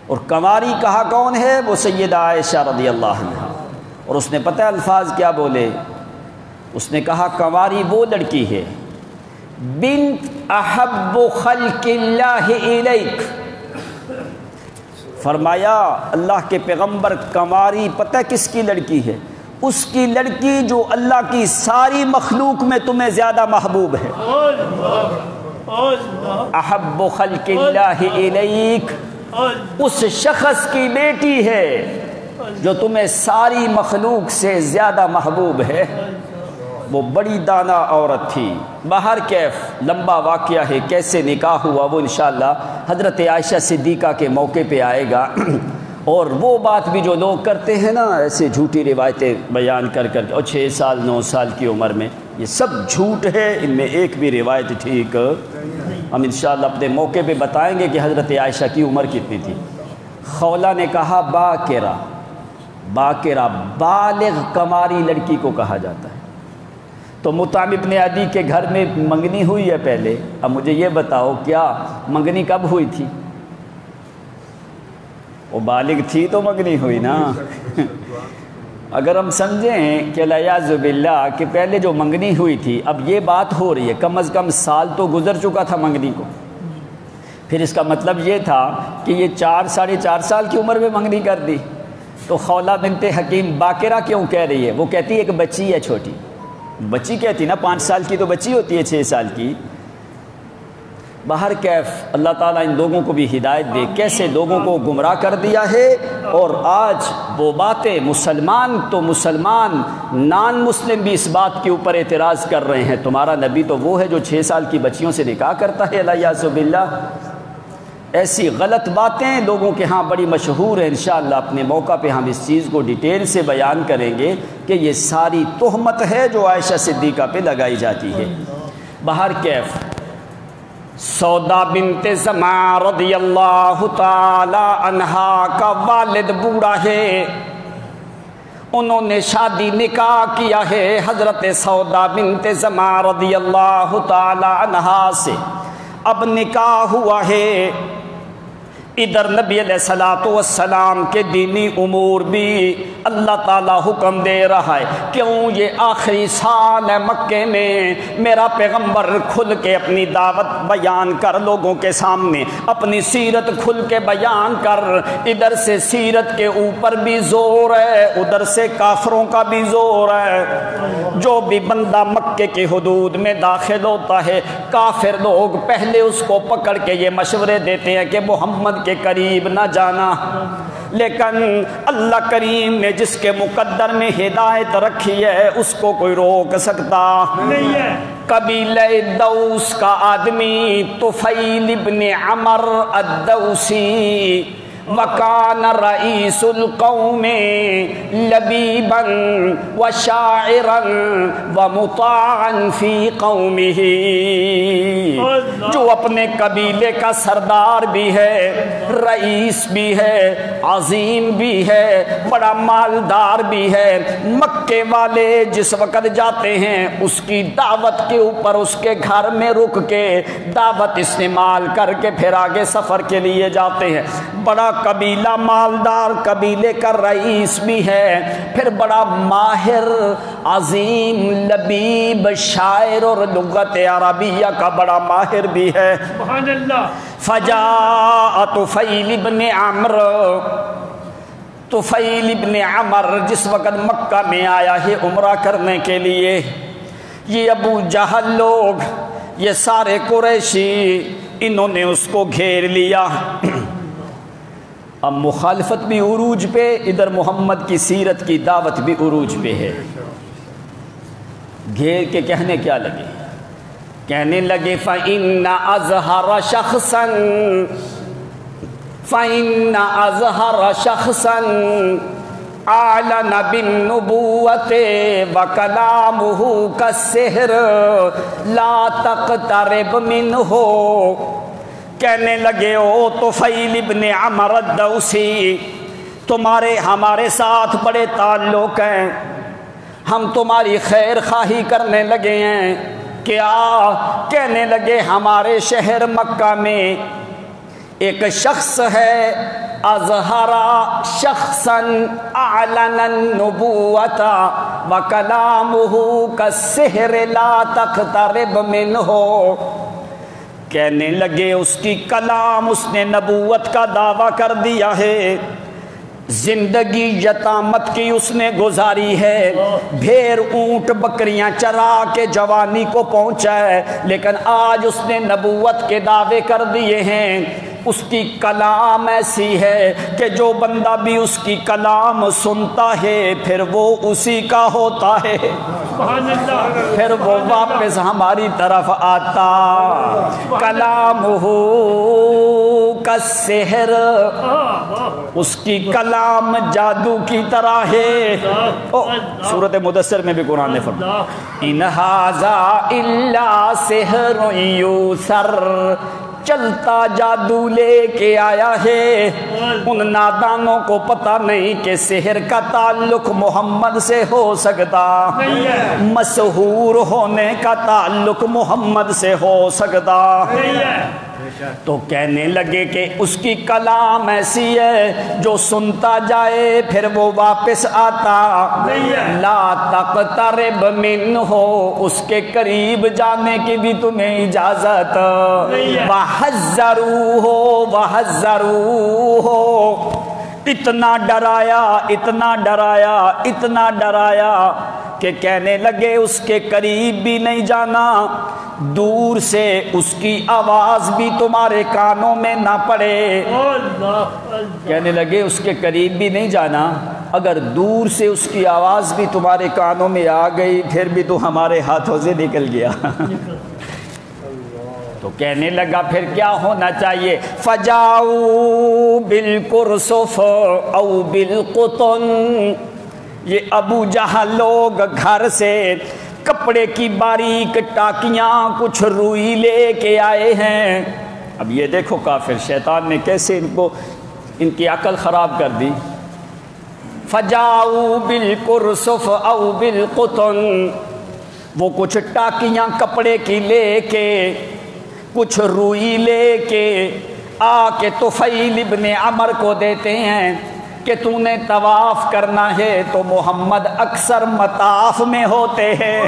[SPEAKER 1] اور کنواری کہا کون ہے؟ وہ سیدہ عائشہ رضی اللہ عنہا، اور اس نے پتہ الفاظ کیا بولے؟ اس نے کہا کنواری وہ لڑکی ہے بنت احب خلق اللہ الیک، فرمایا اللہ کے پیغمبر کنواری پتہ کس کی لڑکی ہے؟ اس کی لڑکی جو اللہ کی ساری مخلوق میں تمہیں زیادہ محبوب ہے، احب خلق اللہ الیک، اس شخص کی بیٹی ہے جو تمہیں ساری مخلوق سے زیادہ محبوب ہے۔ وہ بڑی دانا عورت تھی۔ باہر کیف لمبا واقعہ ہے، کیسے نکاح ہوا وہ انشاءاللہ حضرت عائشہ صدیقہ کے موقع پہ آئے گا۔ اور وہ بات بھی جو لوگ کرتے ہیں نا ایسے جھوٹی روایتیں بیان کر کر کے، اور 6 سال 9 سال کی عمر میں، یہ سب جھوٹ ہے، ان میں ایک بھی روایت ٹھیک ہم انشاءاللہ اپنے موقع پہ بتائیں گے کہ حضرت عائشہ کی عمر کتنی تھی۔ خولہ نے کہا باکرہ، باکرہ بالغ کنواری لڑکی کو کہا جاتا ہے۔ تو مطعم ابن عدی کے گھر میں منگنی ہوئی ہے پہلے، اب مجھے یہ بتاؤ کیا منگنی کب ہوئی تھی؟ وہ بالغ تھی تو منگنی ہوئی نا۔ اگر ہم سمجھیں کہ الیاذ باللہ کہ پہلے جو منگنی ہوئی تھی، اب یہ بات ہو رہی ہے کم از کم سال تو گزر چکا تھا منگنی کو، پھر اس کا مطلب یہ تھا کہ یہ 4 ساڑھے 4 سال کی عمر میں منگنی کر دی۔ تو خولہ بنت حکیم باکرہ کیوں کہہ رہی ہے؟ وہ کہتی ہے ایک بچی ہے چھوٹی، بچی کہتی نا 5 سال کی تو بچی ہوتی ہے 6 سال کی۔ باہر کیف اللہ تعالیٰ ان لوگوں کو بھی ہدایت دے، کیسے لوگوں کو گمراہ کر دیا ہے، اور آج وہ باتیں مسلمان تو مسلمان نان مسلم بھی اس بات کے اوپر اعتراض کر رہے ہیں، تمہارا نبی تو وہ ہے جو 6 سال کی بچیوں سے نکاح کرتا ہے، الیاذ باللہ۔ ایسی غلط باتیں لوگوں کے ہاں بڑی مشہور ہیں، انشاءاللہ اپنے موقع پہ ہم اس چیز کو ڈیٹیل سے بیان کریں گے کہ یہ ساری تہمت ہے جو عائشہ صدیقہ پہ لگائی جاتی ہے۔ باہر کیف سودا بنت زمع رضی اللہ تعالی عنہا کا والد بوڑھا ہے، انہوں نے شادی نکاح کیا ہے حضرت سودا بنت زمع رضی اللہ تعالی عنہا سے۔ اب نکاح ہوا ہے، ادھر نبی علیہ الصلوۃ والسلام کے دینی امور بھی اللہ تعالیٰ حکم دے رہا ہے۔ کیوں؟ یہ آخری سال ہے مکے میں، میرا پیغمبر کھل کے اپنی دعوت بیان کر لوگوں کے سامنے، اپنی سیرت کھل کے بیان کر۔ ادھر سے سیرت کے اوپر بھی زور ہے، ادھر سے کافروں کا بھی زور ہے۔ جو بھی بندہ مکے کی حدود میں داخل ہوتا ہے، کافر لوگ پہلے اس کو پکڑ کے یہ مشورے دیتے ہیں کہ محمد کے قریب نہ جانا، لیکن اللہ کریم نے جس کے مقدر میں ہدایت رکھی ہے اس کو کوئی روک سکتا نہیں ہے۔ قبیلہ دوس کا آدمی طفیل ابن عمر الدوسی، وکان رئیس القوم لبیبا وشاعرا ومطاعا فی قومہ، جو اپنے قبیلے کا سردار بھی ہے، رئیس بھی ہے، عظیم بھی ہے، بڑا مالدار بھی ہے۔ مکے والے جس وقت جاتے ہیں اس کی دعوت کے اوپر اس کے گھر میں رک کے دعوت استعمال کر کے پھر آگے سفر کے لیے جاتے ہیں۔ بڑا قبیلہ مالدار قبیلے کا رئیس بھی ہے، پھر بڑا ماہر عظیم لبیب شاعر اور لغت عربیہ کا بڑا ماہر بھی ہے۔
[SPEAKER 2] سبحان اللہ۔
[SPEAKER 1] فجاء طفیل ابن عمر، طفیل ابن عمر جس وقت مکہ میں آیا ہے عمرہ کرنے کے لیے، یہ ابو جہل لوگ، یہ سارے قریشی، انہوں نے اس کو گھیر لیا۔ اب مخالفت بھی عروج پہ، ادھر محمد کی سیرت کی دعوت بھی عروج پہ ہے۔ گھیر کے کہنے کیا لگے؟ کہنے لگے فَإِنَّ أَزْهَرَ شَخْصًا فَإِنَّ أَزْهَرَ شَخْصًا أَعْلَنَ بِالنُّبُوَّةِ وَكَلَامُهُ كَالسِّحْرِ لَا تَقْتَرِبْ مِنْهُ۔ کہنے لگے او طفیل ابن عمر الدوسی، تمہارے ہمارے ساتھ بڑے تعلق ہیں، ہم تمہاری خیر خواہی کرنے لگے ہیں۔ کیا؟ کہنے لگے ہمارے شہر مکہ میں ایک شخص ہے، اظہرا شخصا اعلن النبوۃ وکلامہ کالسحر لا تقترب منہ۔ کہنے لگے اس کی کلام، اس نے نبوت کا دعویٰ کر دیا ہے، زندگی یتامت کی اس نے گزاری ہے، بھیڑ اونٹ بکریاں چرا کے جوانی کو پہنچا ہے، لیکن آج اس نے نبوت کے دعوے کر دیے ہیں۔ اس کی کلام ایسی ہے کہ جو بندہ بھی اس کی کلام سنتا ہے پھر وہ اسی کا ہوتا ہے،
[SPEAKER 2] سبحان اللہ۔
[SPEAKER 1] پھر وہ واپس ہماری طرف آتا۔ کلامہ کالسحر، اس کی کلام جادو کی طرح ہے۔ سورۃ مدثر میں بھی قرآن نے فرمایا ان ھذا الا سحر یوثر، چلتا جادو لے کے آیا ہے۔ ان نادانوں کو پتہ نہیں کہ سحر کا تعلق محمد سے ہو سکتا، مسحور ہونے کا تعلق محمد سے ہو سکتا۔ تو کہنے لگے کہ اس کی کلام ایسی ہے جو سنتا جائے پھر وہ واپس آتا۔ لا تقترب منہ، اس کے قریب جانے کی بھی تمہیں اجازت۔ وحذروہ وحذروہ، اتنا ڈرایا اتنا ڈرایا اتنا ڈرایا کہ کہنے لگے اس کے قریب بھی نہیں جانا، دور سے اس کی آواز بھی تمہارے کانوں میں نہ پڑے۔ کہنے لگے اس کے قریب بھی نہیں جانا، اگر دور سے اس کی آواز بھی تمہارے کانوں میں آ گئی پھر بھی تو ہمارے ہاتھوں سے نکل گیا۔ تو کہنے لگا پھر کیا ہونا چاہیے؟ فجاؤ بالقرصف او بالقطن، یہ ابو جہل لوگ گھر سے کپڑے کی باریک ٹاکیاں کچھ روئی لے کے آئے ہیں۔ اب یہ دیکھو کافر شیطان نے کیسے ان کی عقل خراب کر دی۔ فجاؤ بالقرصف او بالقطن، وہ کچھ ٹاکیاں کپڑے کی لے کے کچھ روئی لے کے آ کے طفیل ابن عمر کو دیتے ہیں کہ تو نے طواف کرنا ہے تو محمد اکثر مطاف میں ہوتے ہیں،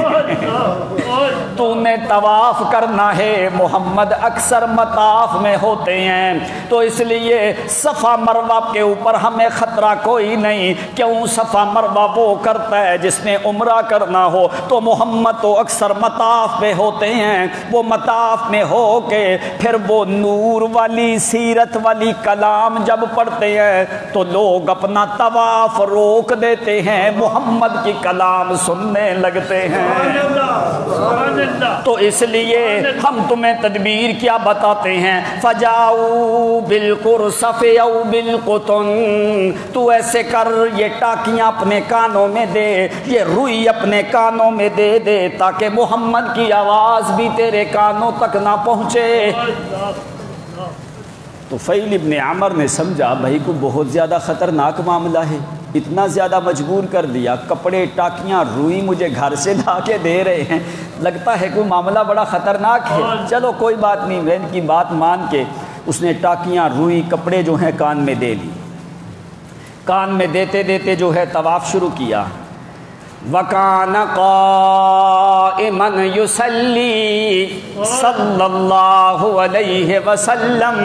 [SPEAKER 1] تو نے طواف کرنا ہے محمد اکثر مطاف میں ہوتے ہیں، تو اس لیے صفا مروہ کے اوپر ہمیں خطرہ کوئی نہیں۔ کیوں؟ صفا مروہ وہ کرتا ہے جس نے عمرہ کرنا ہو، تو محمد تو اکثر مطاف میں ہوتے ہیں، وہ مطاف میں ہو کے پھر وہ نور والی سیرت والی کلام جب پڑھتے ہیں تو لوگ اپنا طواف روک دیتے ہیں، محمد کی کلام سننے لگتے ہیں۔ تو اس لیے ہم تمہیں تدبیر کیا بتاتے ہیں، فجاؤ بالقرصف او بالقطن، تو ایسے کر یہ ٹاکیاں اپنے کانوں میں دے، یہ روئی اپنے کانوں میں دے دے تاکہ محمد کی آواز بھی تیرے کانوں تک نہ پہنچے۔ تو طفیل ابن عمر نے سمجھا بھائی کو بہت زیادہ خطرناک معاملہ ہے، اتنا زیادہ مجبور کر دیا، کپڑے ٹاکیاں روئی مجھے گھر سے لا کے دے رہے ہیں، لگتا ہے کوئی معاملہ بڑا خطرناک ہے، چلو کوئی بات نہیں، میں ان کی بات مان کے اس نے ٹاکیاں روئی کپڑے جو ہیں کان میں دے لی، کان میں دیتے دیتے جو ہے طواف شروع کیا۔ وَكَانَ قَائِمًا يُصَلِّي صلی اللہ علیہ وسلم،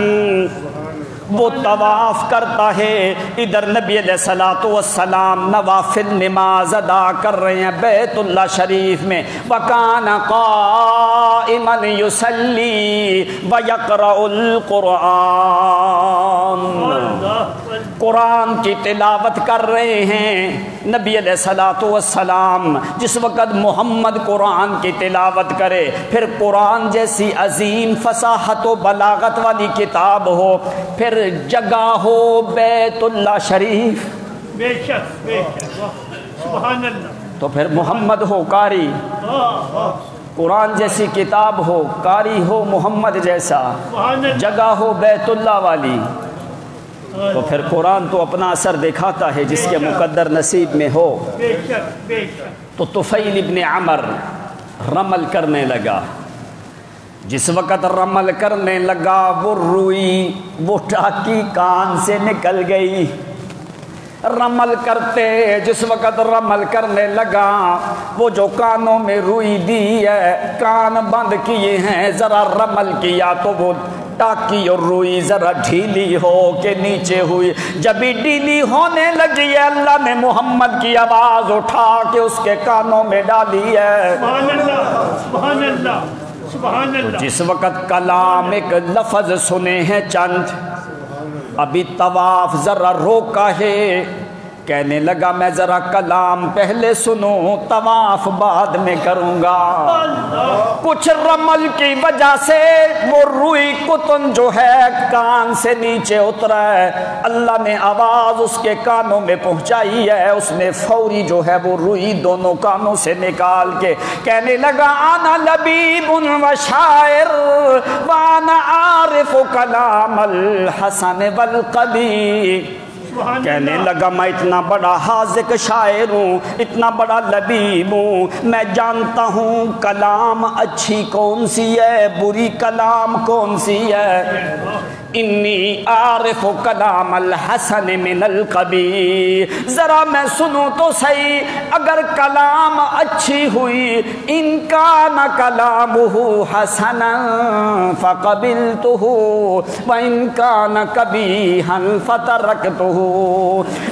[SPEAKER 1] وہ طواف کرتا ہے، ادھر نبی علیہ الصلوۃ والسلام نوافل نماز ادا کر رہے ہیں بیت اللہ شریف میں۔ وَكَانَ قَائِمًا يُصَلِّي وَيَقْرَأُ الْقُرْآنَ، قرآن کی تلاوت کر رہے ہیں نبی علیہ الصلوۃ والسلام۔ جس وقت محمد قرآن کی تلاوت کرے، پھر قرآن جیسی عظیم فصاحت و بلاغت والی کتاب ہو، پھر جگہ ہو بیت اللہ شریف،
[SPEAKER 2] بے شک بے شک، سبحان اللہ،
[SPEAKER 1] تو پھر محمد ہو قاری، قرآن جیسی کتاب ہو، قاری ہو محمد جیسا، جگہ ہو بیت اللہ والی، تو پھر قرآن تو اپنا اثر دکھاتا ہے جس کے مقدر نصیب میں ہو۔
[SPEAKER 2] بے شک بے شک۔
[SPEAKER 1] تو طفیل ابن عمر رمل کرنے لگا، جس وقت رمل کرنے لگا وہ روئی، وہ ٹاکی کان سے نکل گئی۔ رمل کرتے جس وقت رمل کرنے لگا، وہ جو کانوں میں روئی دی ہے، کان بند کیے ہیں، ذرا رمل کیا تو وہ ٹاکی اور روئی ذرا ڈھیلی ہو کے نیچے ہوئی۔ جب بھی ڈھیلی ہونے لگی ہے، اللہ نے محمد کی آواز اٹھا کے اس کے کانوں میں ڈالی ہے۔
[SPEAKER 2] سبحان اللہ سبحان اللہ سبحان اللہ۔
[SPEAKER 1] جس وقت کلام ایک لفظ سنے ہیں چند، ابھی طواف ذرا روکا ہے، کہنے لگا میں ذرا کلام پہلے سنوں، طواف بعد میں کروں گا۔ کچھ رمل کی وجہ سے وہ روئی قطن جو ہے کان سے نیچے اترا ہے، اللہ نے آواز اس کے کانوں میں پہنچائی ہے، اس نے فوری جو ہے وہ روئی دونوں کانوں سے نکال کے کہنے لگا انا لبیب و شاعر وانا عارف کلام الحسن والقبیح، کہنے لگا میں اتنا بڑا حاذق شاعر ہوں، اتنا بڑا لبیب ہوں، میں جانتا ہوں کلام اچھی کون سی ہے، بری کلام کون سی ہے۔ انی عارف کلام الحسن من القبیح، ذرا میں سنوں تو صحیح، اگر کلام اچھی ہوئی، ان کان کلامہ حسنا فقبلتہ وان کان قبیحا فترکتہ،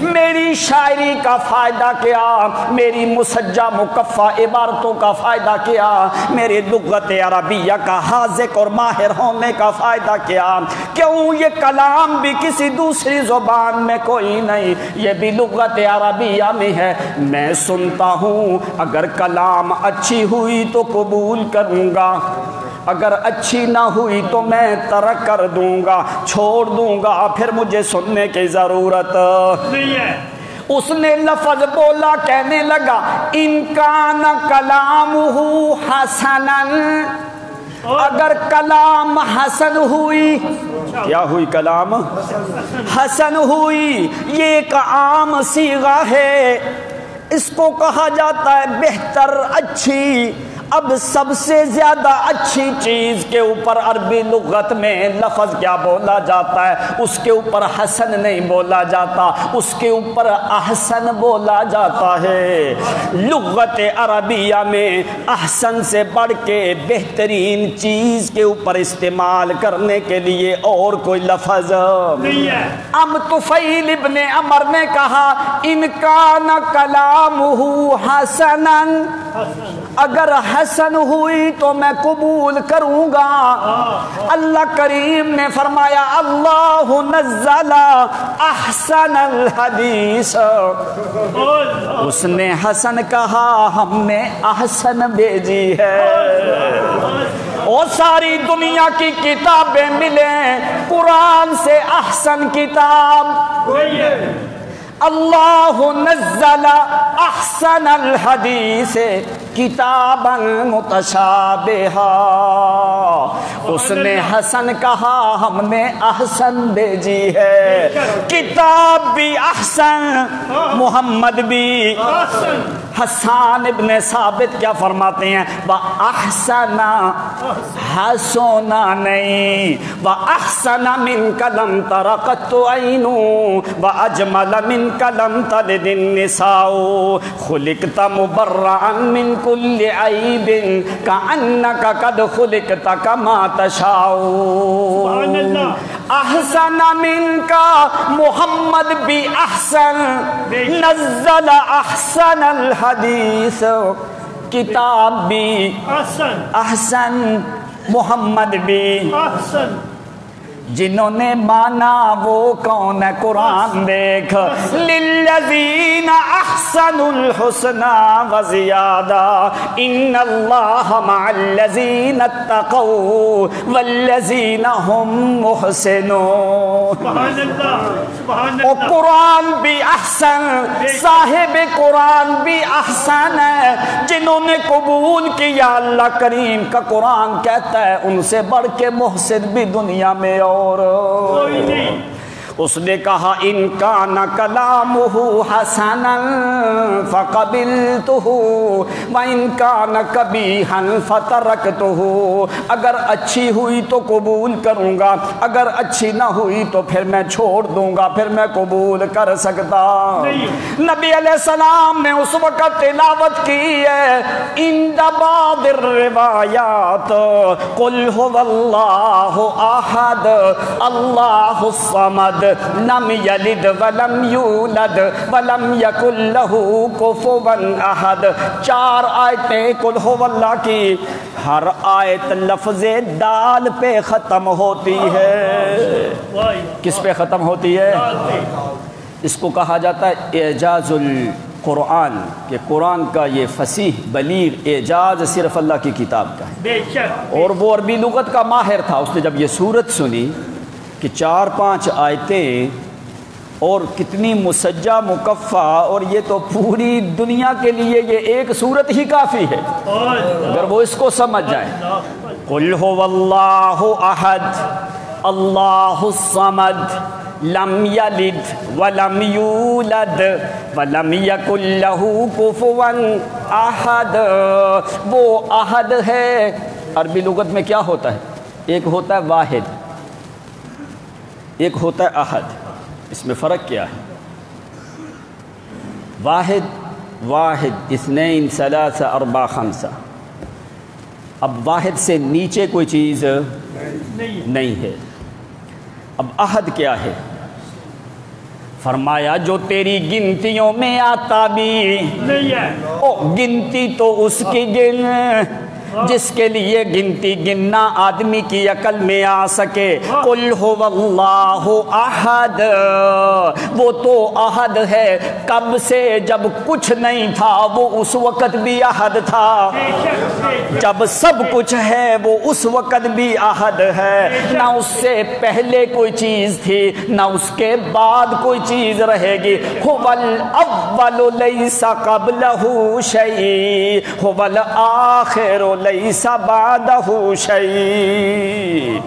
[SPEAKER 1] میری شاعری کا فائدہ کیا، میری مسجع مکفہ عبارتوں کا فائدہ کیا، میرے لغت عربیہ کا حاذق اور ماہر ہونے کا فائدہ کیا، کیوں یہ کلام بھی کسی دوسری زبان میں کوئی نہیں، یہ بھی لغت عربیہ میں ہے، میں سنتا ہوں، اگر کلام اچھی ہوئی تو قبول کروں گا، اگر اچھی نہ ہوئی تو میں ترک کر دوں گا، چھوڑ دوں گا، پھر مجھے سننے کی ضرورت
[SPEAKER 2] نہیں ہے۔
[SPEAKER 1] اس نے لفظ بولا، کہنے لگا ان کان کلامہ حسنا، اگر کلام حسن ہوئی، کیا ہوئی کلام حسن ہوئی، یہ ایک عام صیغہ ہے، اس کو کہا جاتا ہے بہتر، اچھی، اب سب سے زیادہ اچھی چیز کے اوپر عربی لغت میں لفظ کیا بولا جاتا ہے؟ اس کے اوپر حسن نہیں بولا جاتا، اس کے اوپر احسن بولا جاتا ہے۔ لغت عربیہ میں احسن سے بڑھ کے بہترین چیز کے اوپر استعمال کرنے کے لیے اور کوئی لفظ نہیں ہے۔ ام طفیل ابن عمر نے کہا ان کان کلامہ حسنا، اگر حسن ہوئی تو میں قبول کروں گا۔ اللہ کریم نے فرمایا اللہ نزل احسن الحدیث، اس نے حسن کہا ہم نے احسن بھیجی ہے۔ اور ساری دنیا کی کتابیں ملیں، قرآن سے احسن کتاب اللہ نزل احسن الحدیث کتابا متشابہا، اس نے حسن کہا ہم نے احسن بھیجی ہے۔ کتاب بھی احسن، محمد بھی حسان ابن ثابت کیا فرماتے ہیں؟ وَأَحْسَنَ حسنا نہیں، وَأَحْسَنَ مِنْكَ لَمْ تَرَ قَطُّ عَيْنٌ وَأَجْمَلَ مِنْكَ لَمْ تَلِدِ النِّسَاءُ خُلِقْتَ مُبَرَّأً مِنْ كُلِّ عَيْبٍ كَأَنَّكَ قَدْ خُلِقْتَ كَمَا تَشَاءُ۔ احسن منك محمد بھی احسن، نزل احسن الحدیث کتاب بھی احسن، محمد بھی احسن۔ جنہوں نے مانا وہ کون ہے؟ قرآن دیکھ، للذین احسنوا الحسنى وزیادہ ان اللہ مع الذین اتقوا والذین هم محسنون۔ اور قرآن بھی احسن، صاحب قرآن بھی احسن ہے۔ جنہوں نے قبول کیا اللہ کریم کا قرآن کہتا ہے ان سے بڑھ کے محسن بھی دنیا میں اور کوئی نہیں۔ اس نے کہا ان کان کلامہ حسنا فقبلتہ وان کان قبیحا فترکتہ، اگر اچھی ہوئی تو قبول کروں گا، اگر اچھی نہ ہوئی تو پھر میں چھوڑ دوں گا، پھر میں قبول کر سکتا۔ نبی علیہ السلام نے اس وقت تلاوت کی ہے عند بعض الروایات قل هو اللہ احد اللہ الصمد لم یلد ولم یولد ولم یکن لہ کفوا احد۔ 4 آیتیں قل هو اللہ کی، ہر آیت لفظ دال پہ ختم ہوتی ہے۔ کس پہ ختم ہوتی ہے؟ اس کو کہا جاتا ہے اعجاز القرآن، کہ قرآن کا یہ فصیح بلیغ اعجاز صرف اللہ کی کتاب کا ہے۔ اور وہ عربی لغت کا ماہر تھا، اس نے جب یہ صورت سنی کہ 4-5 آیتیں اور کتنی مسجع مکفہ، اور یہ تو پوری دنیا کے لیے یہ ایک صورت ہی کافی ہے اگر وہ اس کو سمجھ جائیں۔ قل هو اللہ احد اللہ الصمد لم یلد ولم یولد ولم یکن لہ کفوا احد۔ وہ احد ہے، عربی لغت میں کیا ہوتا ہے؟ ایک ہوتا ہے واحد، ایک ہوتا ہے احد۔ اس میں فرق کیا ہے؟ واحد واحد اثنین ثلاثہ اربع خمسہ، اب واحد سے نیچے کوئی چیز نہیں ہے۔ اب احد کیا ہے؟ فرمایا جو تیری گنتیوں میں آتا بھی نہیں ہے، او گنتی تو اس کی گن جس کے لیے گنتی گننا آدمی کی عقل میں آ سکے۔ قل هو اللہ احد، وہ تو احد ہے، کب سے؟ جب کچھ نہیں تھا وہ اس وقت بھی احد تھا، جب سب کچھ ہے وہ اس وقت بھی احد ہے۔ نہ اس سے پہلے کوئی چیز تھی نہ اس کے بعد کوئی چیز رہے گی۔ هو الاول لیس قبلہ شیء هو الآخر لیس بعدہ شیء۔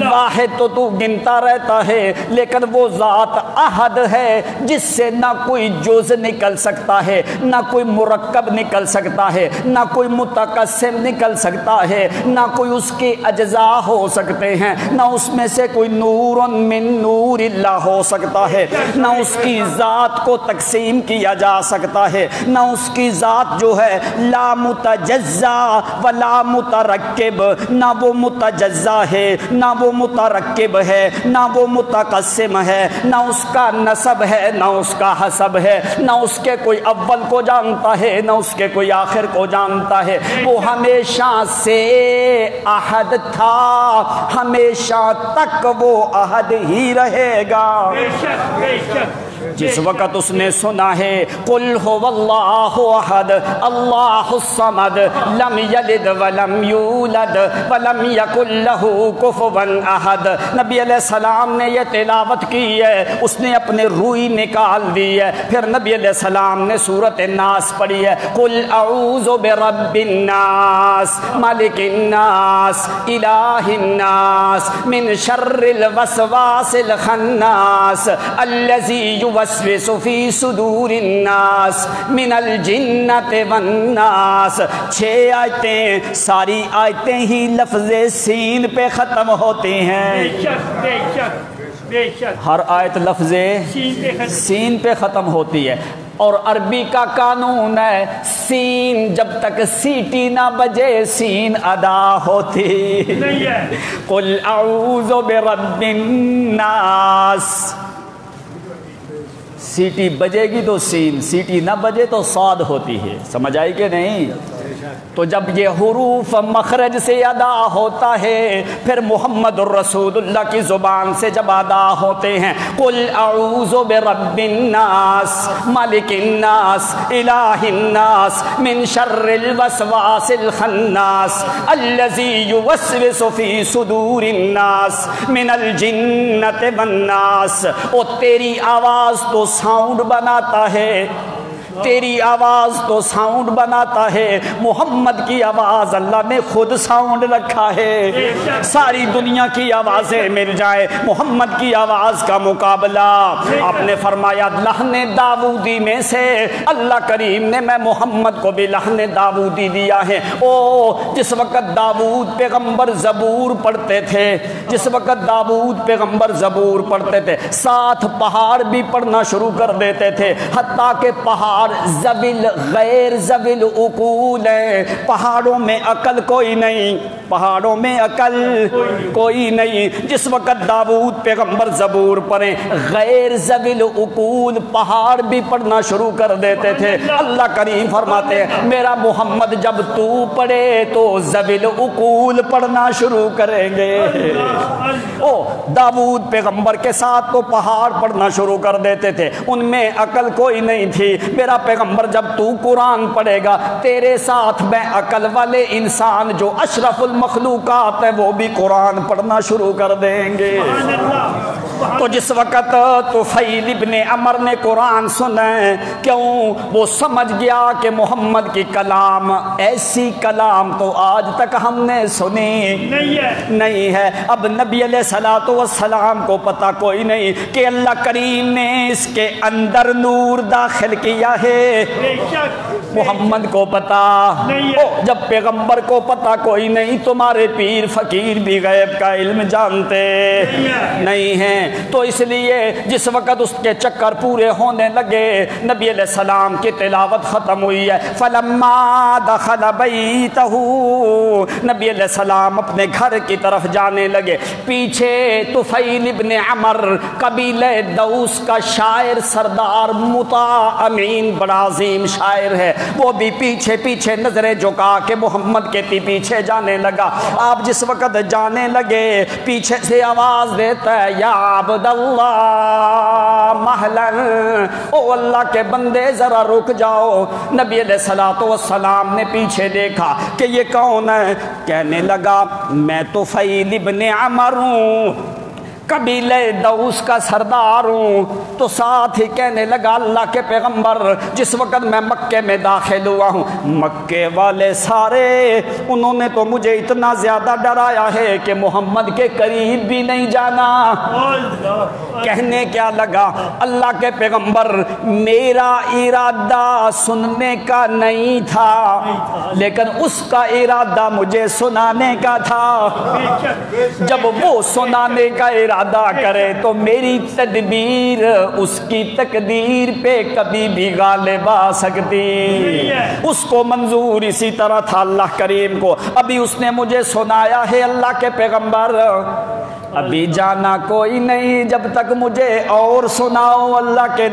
[SPEAKER 1] واحد تو تو گنتا رہتا ہے، لیکن وہ ذات احد ہے جس سے نہ کوئی جز نکل سکتا ہے، نہ کوئی مرکب نکل سکتا ہے، نہ کوئی متقسم نکل سکتا ہے، نہ کوئی اس کے اجزاء ہو سکتے ہیں، نہ اس میں سے کوئی نور من نور اللہ ہو سکتا ہے، نہ اس کی ذات کو تقسیم کیا جا سکتا ہے، نہ اس کی ذات جو ہے لا متجزا ولا مترکب، نہ وہ متجزا ہے، نہ وہ مترکب ہے، نہ وہ متقسم ہے، نہ اس کا نسب ہے، نہ اس کا حسب ہے، نہ اس کے کوئی اول کو جانتا ہے، نہ اس کے کوئی آخر کو جانتا ہے۔ وہ ہمیشہ سے احد تھا، ہمیشہ تک وہ احد ہی رہے گا۔ جس وقت اس نے سنا ہے قل هو اللہ احد اللہ الصمد لم یلد ولم یولد ولم یکن له کفوا احد، نبی علیہ السلام نے یہ تلاوت کی ہے، اس نے اپنے روئی نکال دی ہے، پھر نبی علیہ السلام نے سورۃ الناس پڑھی ہے، قل اعوذ برب الناس ملک الناس الہ الناس من شر الوسواس الخناس الذی یوسوس فی صدور الناس من الجنۃ والناس۔ 6 آیتیں، ساری آیتیں ہی لفظ سین پہ ختم ہوتی ہیں، ہر آیت لفظ سین پہ ختم ہوتی ہے، اور عربی کا قانون ہے سین جب تک سیٹی نہ بجے سین ادا ہوتی نہیں ہے۔ قل اعوذ برب الناس، سیٹی بجے گی تو سین، سیٹی نہ بجے تو صاد ہوتی ہے، سمجھ آئی کہ نہیں؟ تو جب یہ حروف مخرج سے ادا ہوتا ہے، پھر محمد الرسول اللہ کی زبان سے جب ادا ہوتے ہیں، قل اعوذ برب الناس ملک الناس الہ الناس من شر الوسواس الخناس الذی یوسوس فی صدور الناس من الجنۃ والناس۔ او تیری آواز تو ساؤنڈ بناتا ہے، تیری آواز تو ساؤنڈ بناتا ہے، محمد کی آواز اللہ نے خود ساؤنڈ رکھا ہے، ساری دنیا کی آوازیں مل جائے، محمد کی آواز کا مقابلہ۔ آپ نے فرمایا لحن داودی میں سے اللہ کریم نے میں محمد کو بھی لحن داودی دیا ہے۔ او جس وقت داود پیغمبر زبور پڑھتے تھے، جس وقت داود پیغمبر زبور پڑھتے تھے، ساتھ پہاڑ بھی پڑھنا شروع کر دیتے تھے، حتیٰ کہ پہاڑ زویل غیر زویل عقول ہے، پہاڑوں میں عقل کوئی نہیں، پہاڑوں میں عقل کوئی نہیں۔ جس وقت داود پیغمبر زبور پڑھیں، غیر زویل عقول پہاڑ بھی پڑھنا شروع کر دیتے تھے۔ اللہ کریم فرماتے ہیں میرا محمد جب تو پڑھے تو زویل عقول پڑھنا شروع کریں گے۔ او داود پیغمبر کے ساتھ تو پہاڑ پڑھنا شروع کر دیتے تھے، ان میں عقل کوئی نہیں تھی۔ میرا پیغمبر جب تو قرآن پڑھے گا، تیرے ساتھ میں عقل والے انسان جو اشرف المخلوقات ہیں وہ بھی قرآن پڑھنا شروع کر دیں گے۔ تو جس وقت طفیل ابن عمر نے قرآن سنا، کیوں؟ وہ سمجھ گیا کہ محمد کی کلام ایسی کلام تو آج تک ہم نے سنی نہیں ہے۔ اب نبی علیہ الصلوۃ والسلام کو پتہ کوئی نہیں کہ اللہ کریم نے اس کے اندر نور داخل کیا ہے، محمد کو پتا، جب پیغمبر کو پتا کوئی نہیں، تمہارے پیر فقیر بھی غیب کا علم جانتے نہیں ہیں۔ تو اس لیے جس وقت اس کے چکر پورے ہونے لگے، نبی علیہ السلام کی تلاوت ختم ہوئی ہے، فلما دخل بیتہ، نبی علیہ السلام اپنے گھر کی طرف جانے لگے، پیچھے طفیل ابن عمر قبیلہ دوس کا شاعر سردار مطاع امین بڑا عظیم شاعر ہے، وہ بھی پیچھے پیچھے نظریں جھکا کے محمد کے پیچھے جانے لگا۔ آپ جس وقت جانے لگے، پیچھے سے آواز دیتا ہے یا عبد اللہ مہلن، او اللہ کے بندے ذرا رک جاؤ۔ نبی علیہ الصلوۃ والسلام نے پیچھے دیکھا کہ یہ کون ہے، کہنے لگا میں طفیل ابن عمر ہوں، قبیلہ دوس کا سردار ہوں۔ تو ساتھ ہی کہنے لگا اللہ کے پیغمبر جس وقت میں مکے میں داخل ہوا ہوں مکے والے سارے انہوں نے تو مجھے اتنا زیادہ ڈرایا ہے کہ محمد کے قریب بھی نہیں جانا۔ کہنے کیا لگا اللہ کے پیغمبر میرا ارادہ سننے کا نہیں تھا لیکن اس کا ارادہ مجھے سنانے کا تھا۔ جب وہ سنانے کا ارادہ کرے تو میری تدبیر اس کی تقدیر پہ کبھی بھی غالب آ سکتی۔ اس کو منظور اسی طرح تھا اللہ کریم کو۔ ابھی اس نے مجھے سنایا ہے اللہ کے پیغمبر ابھی جانا کوئی نہیں جب تک مجھے اور سناؤ۔ اللہ کے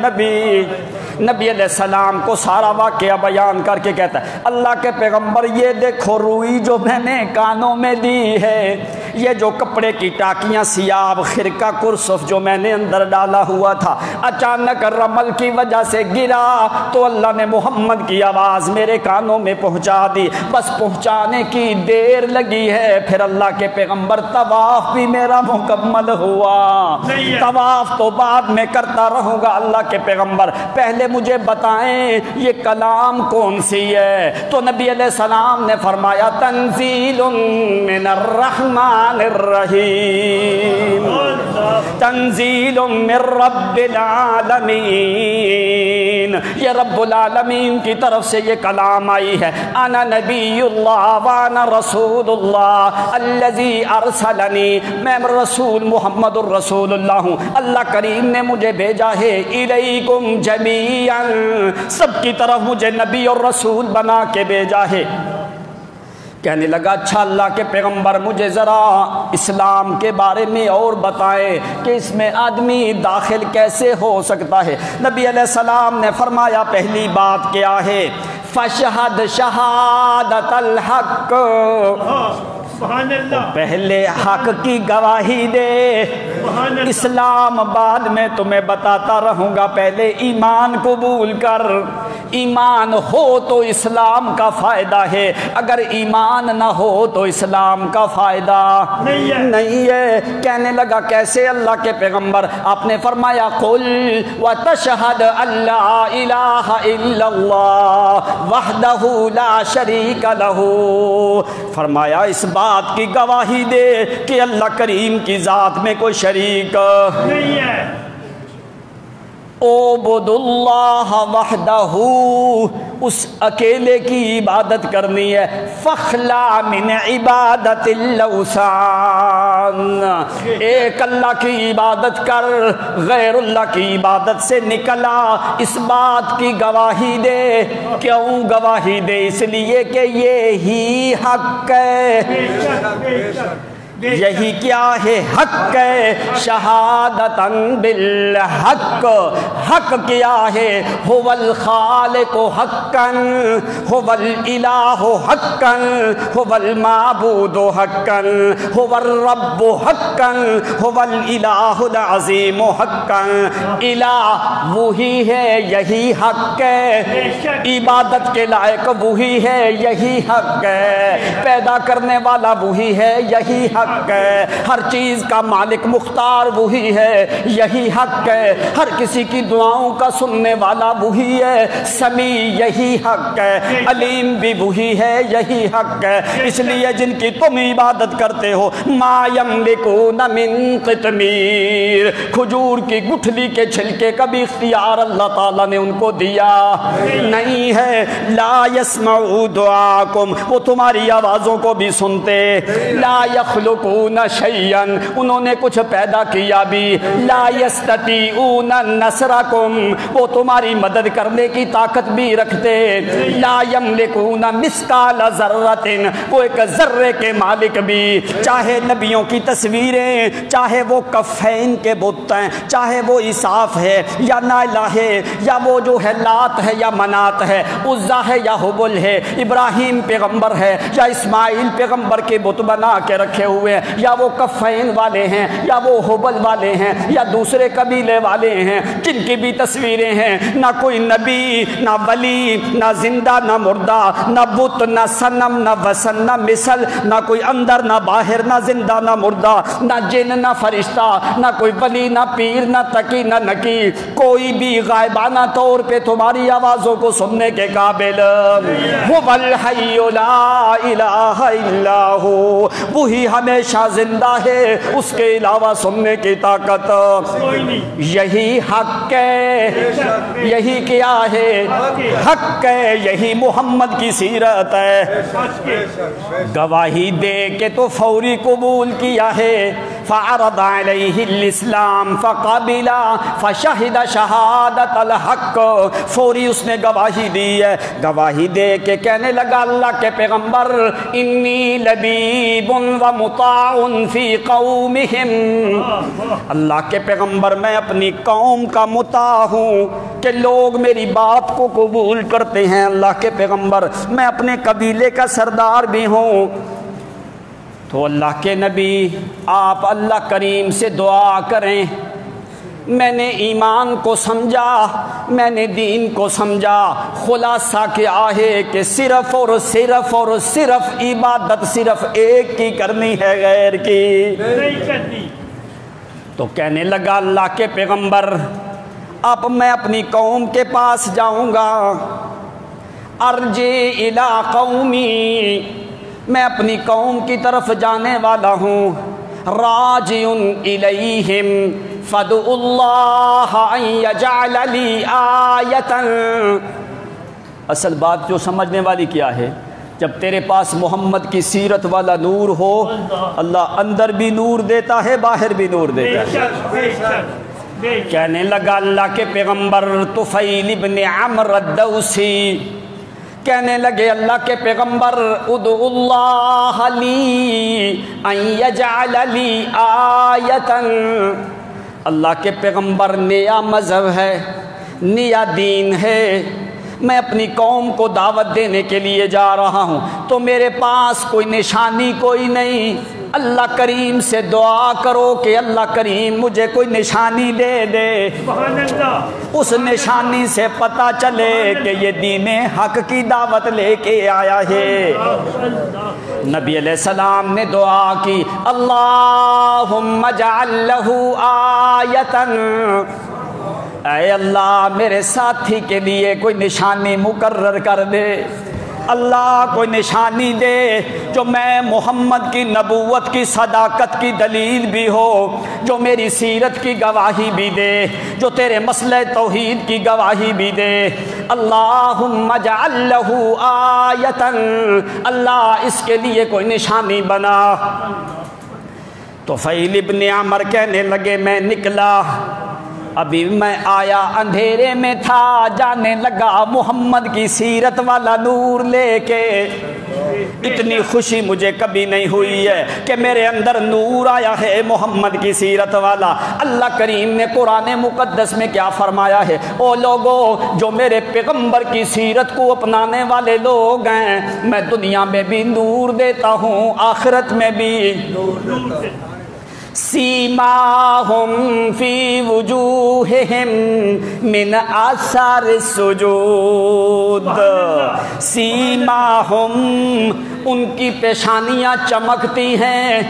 [SPEAKER 1] نبی علیہ السلام کو سارا واقعہ بیان کر کے کہتا ہے اللہ کے پیغمبر یہ دیکھو روئی جو میں نے کانوں میں دی ہے، یہ جو کپڑے کی ٹاکیاں سیاب خرقہ کرسف جو میں نے اندر ڈالا ہوا تھا اچانک رمل کی وجہ سے گرا تو اللہ نے محمد کی آواز میرے کانوں میں پہنچا دی، بس پہنچانے کی دیر لگی ہے۔ پھر اللہ کے پیغمبر طواف بھی میرا مکمل ہوا، طواف تو بعد میں کرتا رہوں گا۔ اللہ کے پیغمبر پہلے مجھے بتائیں یہ کلام کون سی ہے؟ تو نبی علیہ السلام نے فرمایا تنزیل من الرحمن الرحیم، تنزیل من رب العالمین، یہ رب العالمین کی طرف سے یہ کلام آئی ہے۔ انا نبی اللہ وانا رسول اللہ الذی ارسلنی، میں رسول محمد الرسول اللہ ہوں، اللہ کریم نے مجھے بھیجا ہے الیکم جمیعا، سب کی طرف مجھے نبی اور رسول بنا کے بھیجا ہے۔ کہنے لگا اچھا اللہ کے پیغمبر مجھے ذرا اسلام کے بارے میں اور بتائیں کہ اس میں آدمی داخل کیسے ہو سکتا ہے۔ نبی علیہ السلام نے فرمایا پہلی بات کیا ہے فشہد شہادت الحق، پہلے حق کی گواہی دے۔ اسلام بعد میں تمہیں بتاتا رہوں گا، پہلے ایمان قبول کر۔ ایمان ہو تو اسلام کا فائدہ ہے، اگر ایمان نہ ہو تو اسلام کا فائدہ نہیں ہے۔ کہنے لگا کیسے اللہ کے پیغمبر؟ آپ نے فرمایا قل وتشہد اللہ الہ الا اللہ وحدہ لا شریک لہ، فرمایا اس بات کی گواہی دے کہ اللہ کریم کی ذات میں کوئی شریک نہیں ہے۔ اعبد اللہ وحدہ، اس اکیلے کی عبادت کرنی ہے۔ فخلا من عبادت الاوثان، ایک اللہ کی عبادت کر، غیر اللہ کی عبادت سے نکلا، اس بات کی گواہی دے۔ کیوں گواہی دے؟ اس لیے کہ یہی حق ہے۔ یہی کیا ہے؟ حق ہے۔ شہادتاً بالحق، حق کیا ہے؟ هو الخالق حقا، هو الالہ حقا، هو المعبود حقا، هو الرب حقا، هو الالہ العظیم حقا۔ الہ وہی ہے، یہی حق ہے۔ عبادت کے لائق وہی ہے، یہی حق ہے۔ پیدا کرنے والا وہی ہے، یہی حق ہے۔ ہر چیز کا مالک مختار وہی ہے، یہی حق ہے۔ ہر کسی کی دعاؤں کا سننے والا وہی ہے، سمیع یہی حق ہے۔ علیم بھی وہی ہے، یہی حق ہے۔ اس لیے جن کی تم عبادت کرتے ہو ما یملکون من قطمیر، کھجور کی گٹھلی کے چھلکے کا بھی اختیار اللہ تعالیٰ نے ان کو دیا نہیں ہے۔ لا یسمعوا دعاکم، وہ تمہاری آوازوں کو بھی سنتے۔ لا یخلقون شیئا، انہوں نے کچھ پیدا کیا بھی۔ لا یستطیعون نصرکم، وہ تمہاری مدد کرنے کی طاقت بھی رکھتے۔ لا یملکون مثقال ذرۃ، وہ ایک ذرے کے مالک بھی۔ چاہے نبیوں کی تصویریں، چاہے وہ کفین کے بت ہیں، چاہے وہ عصاف ہے یا نائلہ ہے، یا وہ جو ہے لات ہے یا منات ہے، عزا ہے یا حبل ہے، ابراہیم پیغمبر ہے یا اسماعیل پیغمبر کے بت بنا کے رکھے ہوئے ہوئے ہیں، یا وہ کفین والے ہیں، یا وہ حبل والے ہیں، یا دوسرے قبیلے والے ہیں، جن کی بھی تصویریں ہیں، نہ کوئی نبی، نہ ولی، نہ زندہ نہ مردہ، نہ بت نہ صنم نہ وثن نہ مثل، نہ کوئی اندر نہ باہر، نہ زندہ نہ مردہ، نہ جن نہ فرشتہ، نہ کوئی ولی نہ پیر نہ تقی نہ نکی، کوئی بھی غائبانہ طور پہ تمہاری آوازوں کو سننے کے قابل وہ الحی لا الہ الا ہو، وہی ہمیشہ زندہ ہے، اس کے علاوہ سننے کی طاقت یہی حق ہے، یہی کیا ہے حق ہے، یہی محمد کی سیرت ہے۔ گواہی دے کے تو فوری قبول کیا ہے، فعرض علیہ الاسلام فقبلا فشہد شہادت الحق، فوری اس نے گواہی دی ہے، گواہی دے کے کہنے لگا اللہ کے پیغمبر انی لبیب و مطاع فی قومہم، اللہ کے پیغمبر میں اپنی قوم کا مطاع ہوں کہ لوگ میری بات کو قبول کرتے ہیں، اللہ کے پیغمبر میں اپنے قبیلے کا سردار بھی ہوں۔ تو اللہ کے نبی آپ اللہ کریم سے دعا کریں، میں نے ایمان کو سمجھا، میں نے دین کو سمجھا، خلاصہ کیا ہے کہ صرف اور صرف اور صرف عبادت صرف ایک کی کرنی ہے، غیر کی نہیں کرنی۔ تو کہنے لگا اللہ کے پیغمبر اب میں اپنی قوم کے پاس جاؤں گا، ارجع الی قومی، میں اپنی قوم کی طرف جانے والا ہوں، راجع الیہم فادعوا اللہ ان یجعل لی آیۃ۔ اصل بات جو سمجھنے والی کیا ہے، جب تیرے پاس محمد کی سیرت والا نور ہو، اللہ اندر بھی نور دیتا ہے، باہر بھی نور دیتا ہے۔ کہنے لگا اللہ کے پیغمبر طفیل ابن عمرو الدوسی کہنے لگے اللہ کے پیغمبر ادعو اللہ لی ان یجعل لی آیۃ، اللہ کے پیغمبر نیا مذہب ہے، نیا دین ہے، میں اپنی قوم کو دعوت دینے کے لیے جا رہا ہوں، تو میرے پاس کوئی نشانی کوئی نہیں، اللہ کریم سے دعا کرو کہ اللہ کریم مجھے کوئی نشانی دے دے، اس نشانی سے پتہ چلے کہ یہ دین حق کی دعوت لے کے آیا ہے۔ نبی علیہ السلام نے دعا کی اللہم اجعل لہ آیۃ، اے اللہ میرے ساتھی کے لیے کوئی نشانی مقرر کر دے، اللہ کوئی نشانی دے جو میں محمد کی نبوت کی صداقت کی دلیل بھی ہو، جو میری سیرت کی گواہی بھی دے، جو تیرے مسئلہ توحید کی گواہی بھی دے۔ اللہم اجعل لہ آیۃ، اللہ اس کے لیے کوئی نشانی بنا۔ تو طفیل ابن عمرو کہنے لگے میں نکلا، ابھی میں آیا اندھیرے میں تھا، جانے لگا محمد کی سیرت والا نور لے کے، اتنی خوشی مجھے کبھی نہیں ہوئی ہے کہ میرے اندر نور آیا ہے محمد کی سیرت والا۔ اللہ کریم نے قرآن مقدس میں کیا فرمایا ہے، او لوگو جو میرے پیغمبر کی سیرت کو اپنانے والے لوگ ہیں، میں دنیا میں بھی نور دیتا ہوں، آخرت میں بھی سیماہم فی وجوہہم من آثار السجود، سیماہم ان کی پیشانیاں چمکتی ہیں،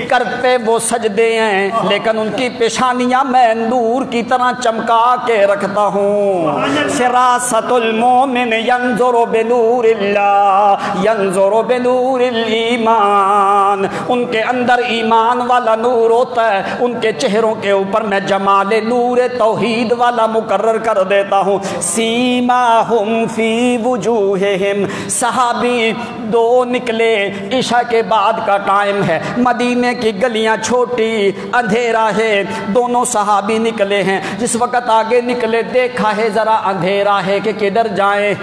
[SPEAKER 1] کرتے وہ سجدے ہیں لیکن ان کی پیشانیاں میں نور کی طرح چمکا کے رکھتا ہوں۔ فراست المومن ینظر بنور اللہ ینظر بنور الایمان، ان کے اندر ایمان والا نور ہوتا ہے، ان کے چہروں کے اوپر میں جمال نور توحید والا مقرر کر دیتا ہوں۔ سیماہم فی وجوہہم، صحابی دو نکلے، عشاء کے بعد کا ٹائم ہے، مدینے کی گلیاں چھوٹی، اندھیرا ہے، دونوں صحابی نکلے ہیں، جس وقت آگے نکلے دیکھا ہے ذرا اندھیرا ہے کہ کدھر جائیں،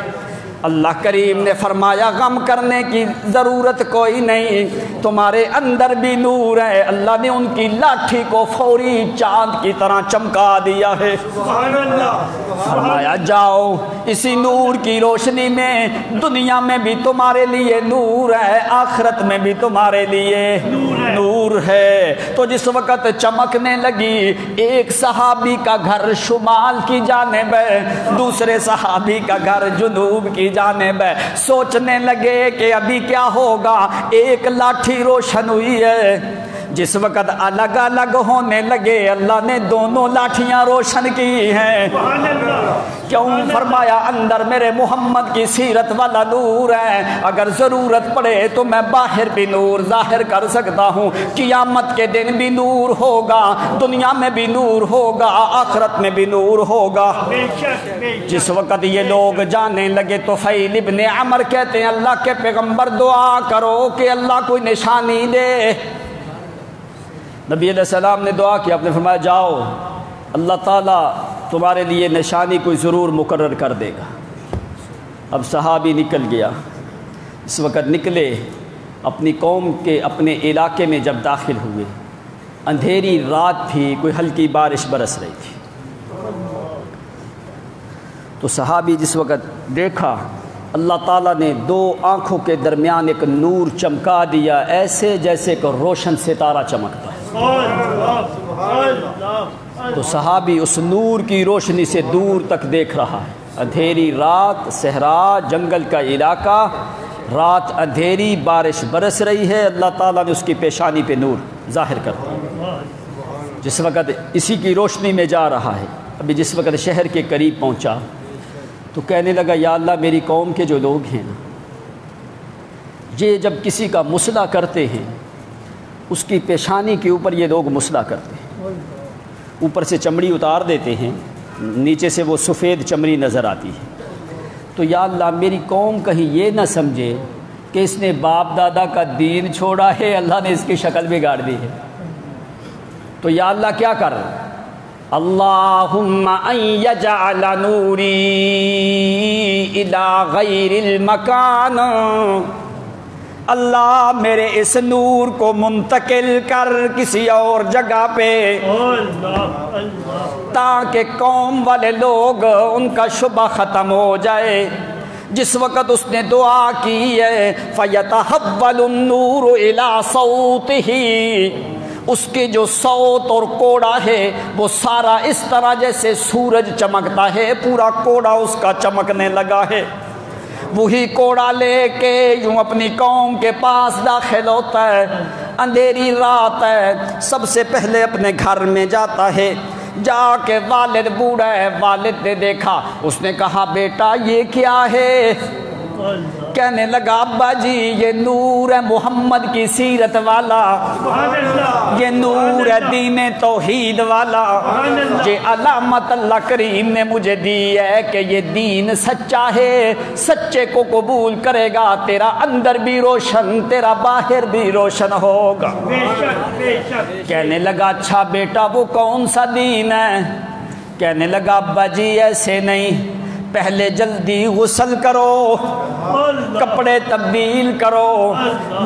[SPEAKER 1] اللہ کریم نے فرمایا غم کرنے کی ضرورت کوئی نہیں، تمہارے اندر بھی نور ہے۔ اللہ نے ان کی لاٹھی کو فوری چاند کی طرح چمکا دیا ہے۔
[SPEAKER 2] سبحان اللہ،
[SPEAKER 1] فرمایا جاؤ اسی نور کی روشنی میں دنیا میں بھی تمہارے لیے نور ہے، آخرت میں بھی تمہارے لیے نور ہے۔ تو جس وقت چمکنے لگی، ایک صحابی کا گھر شمال کی جانب ہے، دوسرے صحابی کا گھر جنوب کی جانب ہے، سوچنے لگے کہ ابھی کیا ہوگا۔ ایک لاٹھی روشن ہوئی ہے، جس وقت الگ الگ ہونے لگے اللہ نے دونوں لاٹھیاں روشن کی ہیں۔ کیوں؟ فرمایا اندر میرے محمد کی سیرت والا نور ہے، اگر ضرورت پڑے تو میں باہر بھی نور ظاہر کر سکتا ہوں۔ قیامت کے دن بھی نور ہوگا، دنیا میں بھی نور ہوگا، آخرت میں بھی نور ہوگا۔ جس وقت یہ لوگ جانے لگے تو طفیل ابن عمر کہتے ہیں اللہ کے پیغمبر دعا کرو کہ اللہ کوئی نشانی دے۔ نبی علیہ السلام نے دعا کی، آپ نے فرمایا جاؤ اللہ تعالیٰ تمہارے لیے نشانی کوئی ضرور مقرر کر دے گا۔ اب صحابی نکل گیا، اس وقت نکلے اپنی قوم کے اپنے علاقے میں جب داخل ہوئے، اندھیری رات تھی، کوئی ہلکی بارش برس رہی تھی۔ تو صحابی جس وقت دیکھا اللہ تعالیٰ نے دو آنکھوں کے درمیان ایک نور چمکا دیا، ایسے جیسے کہ روشن ستارہ چمکتا ہے۔ تو صحابی اس نور کی روشنی سے دور تک دیکھ رہا ہے۔ اندھیری رات، صحرا، جنگل کا علاقہ، رات اندھیری، بارش برس رہی ہے، اللہ تعالیٰ نے اس کی پیشانی پہ نور ظاہر کر دیا۔ جس وقت اسی کی روشنی میں جا رہا ہے، ابھی جس وقت شہر کے قریب پہنچا تو کہنے لگا یا اللہ میری قوم کے جو لوگ ہیں نا، یہ جب کسی کا مصلح کرتے ہیں اس کی پیشانی کے اوپر یہ لوگ مصلح کرتے ہیں، اوپر سے چمڑی اتار دیتے ہیں، نیچے سے وہ سفید چمڑی نظر آتی ہے۔ تو یا اللہ میری قوم کہیں یہ نہ سمجھے کہ اس نے باپ دادا کا دین چھوڑا ہے، اللہ نے اس کی شکل بگاڑ دی ہے۔ تو یا اللہ کیا کر، اللہم ان یجعل نوری الی غیر المکان، اللہ میرے اس نور کو منتقل کر کسی اور جگہ پہ، تاکہ قوم والے لوگ ان کا شبہ ختم ہو جائے۔ جس وقت اس نے دعا کی ہے فَيَتَحَوَّلُ النُّورُ إِلَىٰ صَوْتِهِ، اس کے جو صوت اور کوڑا ہے وہ سارا اس طرح جیسے سورج چمکتا ہے، پورا کوڑا اس کا چمکنے لگا ہے۔ وہی کوڑا لے کے یوں اپنی قوم کے پاس داخل ہوتا ہے، اندھیری رات ہے، سب سے پہلے اپنے گھر میں جاتا ہے، جا کے والد بوڑھا ہے، والد نے دیکھا، اس نے کہا بیٹا یہ کیا ہے؟ کہنے لگا ابا جی یہ نور ہے محمد کی سیرت والا، یہ نور ہے دین توحید والا، یہ علامت اللہ کریم نے مجھے دی ہے کہ یہ دین سچا ہے، سچے کو قبول کرے گا تیرا اندر بھی روشن، تیرا باہر بھی روشن ہوگا۔ کہنے لگا اچھا بیٹا وہ کون سا دین ہے؟ کہنے لگا ابا جی ایسے نہیں، پہلے جلدی غسل کرو، کپڑے تبدیل کرو،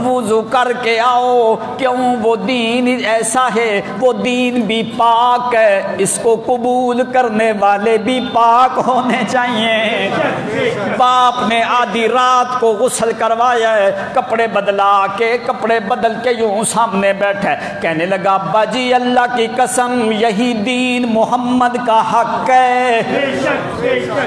[SPEAKER 1] وضو کر کے آؤ، کیوں وہ دین ایسا ہے، وہ دین بھی پاک ہے، اس کو قبول کرنے والے بھی پاک ہونے چاہیے۔ باپ نے آدھی رات کو غسل کروایا ہے، کپڑے بدلا کے، کپڑے بدل کے یوں سامنے بیٹھے، کہنے لگا ابا جی اللہ کی قسم یہی دین محمد کا حق ہے،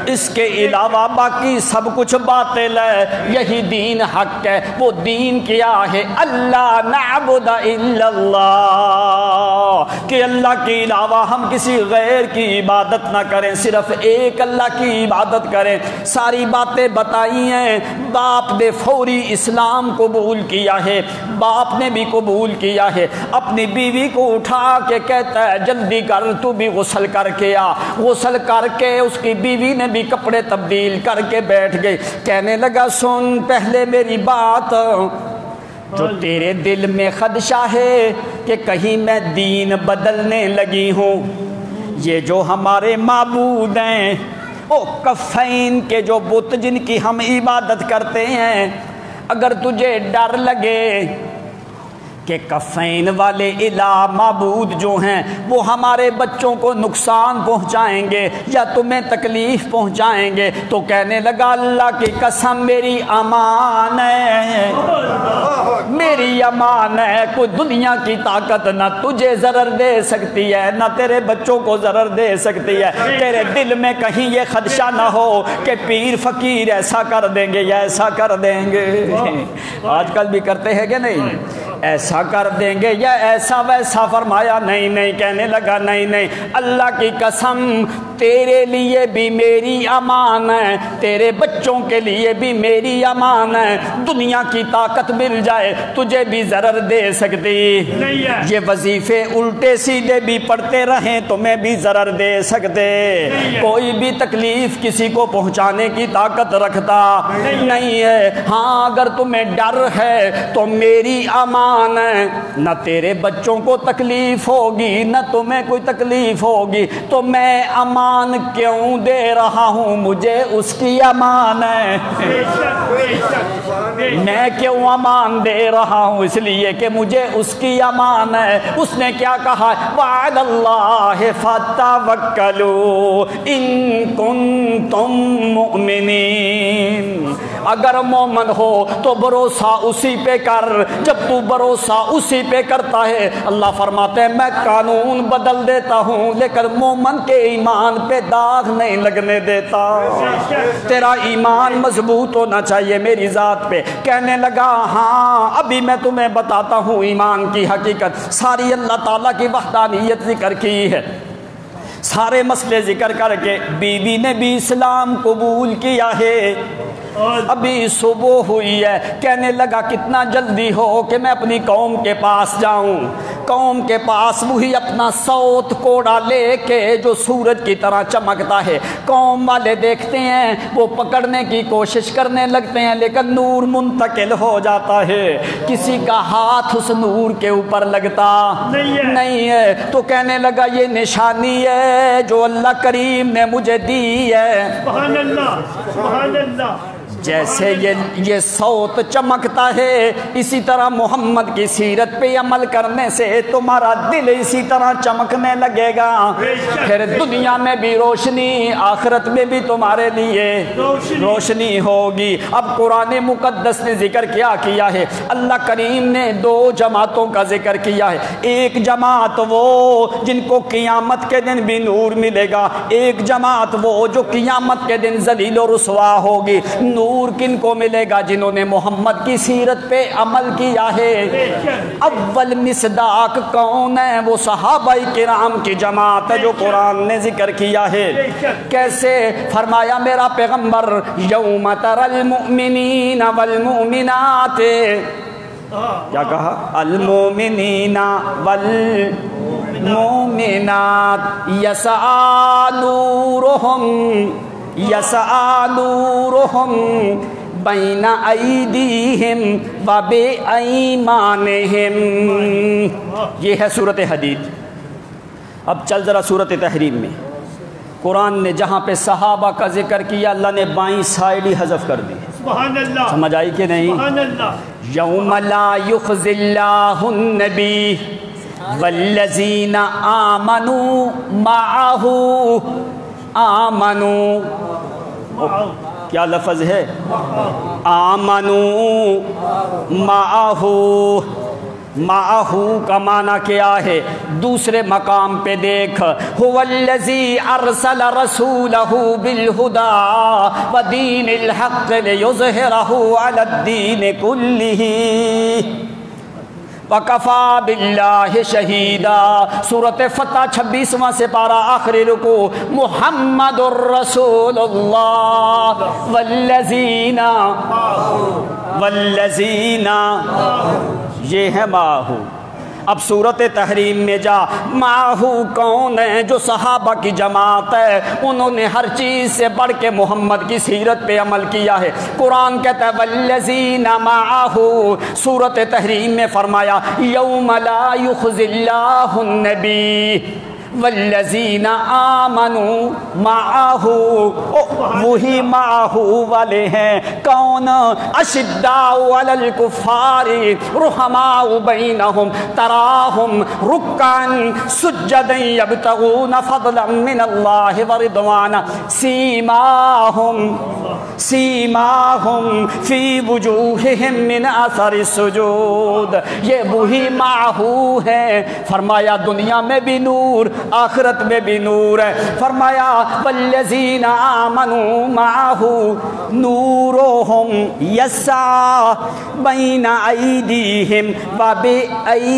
[SPEAKER 1] اس کے علاوہ باقی سب کچھ باطل ہے، یہی دین حق ہے۔ وہ دین کیا ہے؟ اللہ نعبد الا اللہ، کہ اللہ کے علاوہ ہم کسی غیر کی عبادت نہ کریں، صرف ایک اللہ کی عبادت کریں۔ ساری باتیں بتائی ہیں، باپ نے فوری اسلام قبول کیا ہے، باپ نے بھی قبول کیا ہے، اپنی بیوی کو اٹھا کے کہتا ہے جلدی کر تو بھی غسل کر کے آ، غسل کر کے اس کی بیوی نے بھی کپڑے تبدیل کر کے بیٹھ گئی، کہنے لگا سن پہلے میری بات، جو تیرے دل میں خدشہ ہے کہ کہیں میں دین بدلنے لگی ہوں، یہ جو ہمارے معبود ہیں او کفین کے جو بت جن کی ہم عبادت کرتے ہیں، اگر تجھے ڈر لگے کہ کفین والے الہ معبود جو ہیں وہ ہمارے بچوں کو نقصان پہنچائیں گے یا تمہیں تکلیف پہنچائیں گے، تو کہنے لگا اللہ کی قسم میری امان ہے، میری امان ہے، کوئی دنیا کی طاقت نہ تجھے ضرر دے سکتی ہے نہ تیرے بچوں کو ضرر دے سکتی ہے۔ تیرے دل میں کہیں یہ خدشہ نہ ہو کہ پیر فقیر ایسا کر دیں گے یا ایسا کر دیں گے، آج کل بھی کرتے ہیں کہ نہیں، ایسا کر دیں گے یا ایسا ویسا، فرمایا نہیں نہیں، کہنے لگا نہیں نہیں، اللہ کی قسم تیرے لیے بھی میری امان ہے، تیرے بچوں کے لیے بھی میری امان ہے، دنیا کی طاقت مل جائے تجھے بھی ضرر دے سکتی، یہ وظیفے الٹے سیدھے بھی پڑھتے رہیں تمہیں بھی ضرر دے سکتے، کوئی بھی تکلیف کسی کو پہنچانے کی طاقت رکھتا نہیں ہے۔ ہاں اگر تمہیں ڈر ہے تو میری امان ہے، نہ تیرے بچوں کو تکلیف ہوگی نہ تمہیں کوئی تکلیف ہوگی، تو میں امان کیوں دے رہا ہوں، مجھے اس کی امان ہے، میں کیوں امان دے رہا ہوں، اس لیے کہ مجھے اس کی امان ہے۔ اس نے کیا کہا، وعلی اللہ فتوکلوا ان کنتم مؤمنین، اگر مومن ہو تو بھروسہ اسی پہ کر، جب تو بھروسہ اسی پہ کرتا ہے اللہ فرماتے ہیں میں قانون بدل دیتا ہوں لیکن مومن کے ایمان پہ داغ نہیں لگنے دیتا، تیرا ایمان مضبوط ہونا چاہیے میری ذات پہ۔ کہنے لگا ہاں ابھی میں تمہیں بتاتا ہوں ایمان کی حقیقت، ساری اللہ تعالیٰ کی وحدانیت ذکر کی ہے، سارے مسئلے ذکر کر کے بیوی نے بھی اسلام قبول کیا ہے، ابھی صبح ہوئی ہے، کہنے لگا کتنا جلدی ہو کہ میں اپنی قوم کے پاس جاؤں، قوم کے پاس وہی اپنا سوت کوڑا لے کے جو سورج کی طرح چمکتا ہے، قوم والے دیکھتے ہیں وہ پکڑنے کی کوشش کرنے لگتے ہیں لیکن نور منتقل ہو جاتا ہے، کسی کا ہاتھ اس نور کے اوپر لگتا نہیں ہے، تو کہنے لگا یہ نشانی ہے جو اللہ کریم نے مجھے دی ہے،
[SPEAKER 2] سبحان اللہ سبحان اللہ،
[SPEAKER 1] جیسے یہ صوت چمکتا ہے اسی طرح محمد کی سیرت پہ عمل کرنے سے تمہارا دل اسی طرح چمکنے لگے گا، پھر دنیا میں بھی روشنی آخرت میں بھی تمہارے لیے روشنی ہوگی۔ اب قرآن مقدس نے ذکر کیا ہے، اللہ کریم نے دو جماعتوں کا ذکر کیا ہے، ایک جماعت وہ جن کو قیامت کے دن بھی نور ملے گا، ایک جماعت وہ جو قیامت کے دن ذلیل و رسوا ہوگی۔ نور کن کو ملے گا؟ جنہوں نے محمد کی سیرت پہ عمل کیا ہے۔ اول مصداق کون ہے؟ وہ صحابہ کرام کی جماعت ہے جو قرآن نے ذکر کیا ہے۔ کیسے؟ فرمایا میرا پیغمبر یوم تر المؤمنین والمؤمنات، کیا کہا؟ المؤمنین والمؤمنات یسعی نورہم بین ایدیہم و بایمانہم، یہ ہے سورۃ حدید۔ اب چل ذرا سورۃ تحریم میں، قرآن نے جہاں پہ صحابہ کا ذکر کیا اللہ نے بائیں سائڈ ہی حذف کر دی،
[SPEAKER 2] سبحان اللہ،
[SPEAKER 1] سمجھ آئی کہ نہیں؟
[SPEAKER 2] سبحان اللہ،
[SPEAKER 1] یوم لا یخزی اللہ النبی والذین آمنوا معہ، آمنوا کیا لفظ ہے؟ آمنوا معہ، معہ کا معنی کیا ہے؟ دوسرے مقام پہ دیکھ، هو الذی ارسل رسولہ بالہدی ودین الحق لیظہرہ علی الدین کلہ وَكَفَى بِاللَّهِ شَهِيدًا، سورۃ فتح 26واں سپارہ آخری رکوع، محمد الرسول اللہ والذین یہ ہے ماہو۔ اب سورۃ تحریم میں جا، ماہو کون ہے؟ جو صحابہ کی جماعت ہے، انہوں نے ہر چیز سے بڑھ کے محمد کی سیرت پہ عمل کیا ہے۔ قرآن کہتا ہے والذین معہ، سورۃ تحریم میں فرمایا یوم لا یخزی اللہ النبی والذین آمنوا معہ، وہی معہ والے ہیں کون؟ اشداء علی الکفار رحماء بینہم تراہم رکعا سجدا یبتغون فضلا من اللہ ورضوانا سیماہم فی وجوہہم من اثر السجود۔ یہ وہی معہو ہے، فرمایا دنیا میں بھی نور آخرت میں بھی نور ہے۔ فرمایا والذین آمنوا معہ نورہم یسعی بین ایدیہم وبایمانہم،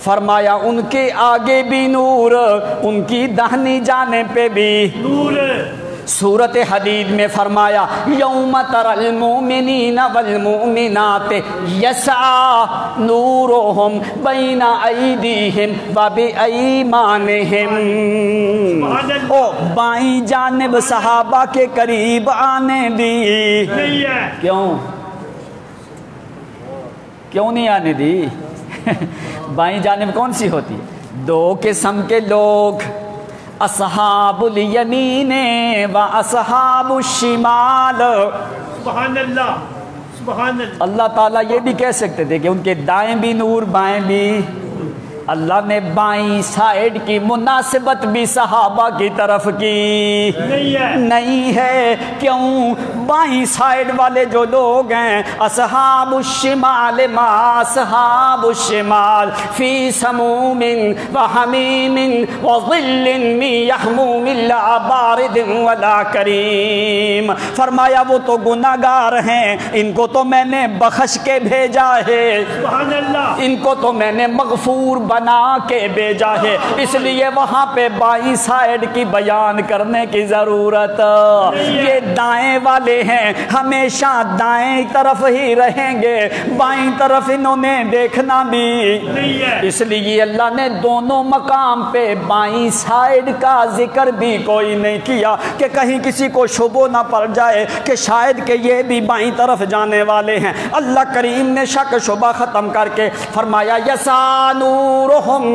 [SPEAKER 1] فرمایا ان کے آگے بھی نور، ان کی داہنی جانب پہ بھی
[SPEAKER 2] نور۔
[SPEAKER 1] سورۃ حدید میں فرمایا یوم تری المؤمنین والمؤمنات یسعی نورہم بین ایدیہم وبایمانہم، او بائیں جانب صحابہ کے قریب آنے دی،
[SPEAKER 2] نہیں ہے،
[SPEAKER 1] کیوں نہیں آنے دی؟ بائیں جانب کون سی ہوتی ہے؟ دو قسم کے لوگ، اصحاب الیمین و اصحاب الشمال۔
[SPEAKER 2] سبحان اللہ، سبحان اللہ۔
[SPEAKER 1] اللہ تعالیٰ یہ بھی کہہ سکتے تھے کہ ان کے دائیں بھی نور بائیں بھی۔ اللہ نے بائیں سائیڈ کی مناسبت بھی صحابہ کی طرف کی نہیں ہے۔ کیوں؟ بائیں سائیڈ والے جو لوگ ہیں اصحاب الشمال ما اصحاب الشمال فی سموم وحمیم وظل من یحموم لا بارد ولا کریم، فرمایا وہ تو گناہگار ہیں، ان کو تو میں نے بخش کے بھیجا ہے،
[SPEAKER 2] سبحان اللہ،
[SPEAKER 1] ان کو تو میں نے مغفور بنا کے بھیجا ہے، اس لیے وہاں پہ بائیں سائیڈ کی بیان کرنے کی ضرورت۔ یہ دائیں والے ہیں، ہمیشہ دائیں طرف ہی رہیں گے، بائیں طرف انہوں نے دیکھنا بھی، اس لیے اللہ نے دونوں مقام پہ بائیں سائیڈ کا ذکر بھی کوئی نہیں کیا کہ کہیں کسی کو شبہ نہ پڑ جائے کہ شاید کہ یہ بھی بائیں طرف جانے والے ہیں۔ اللہ کریم نے شک شبہ ختم کر کے فرمایا یسعی نورہم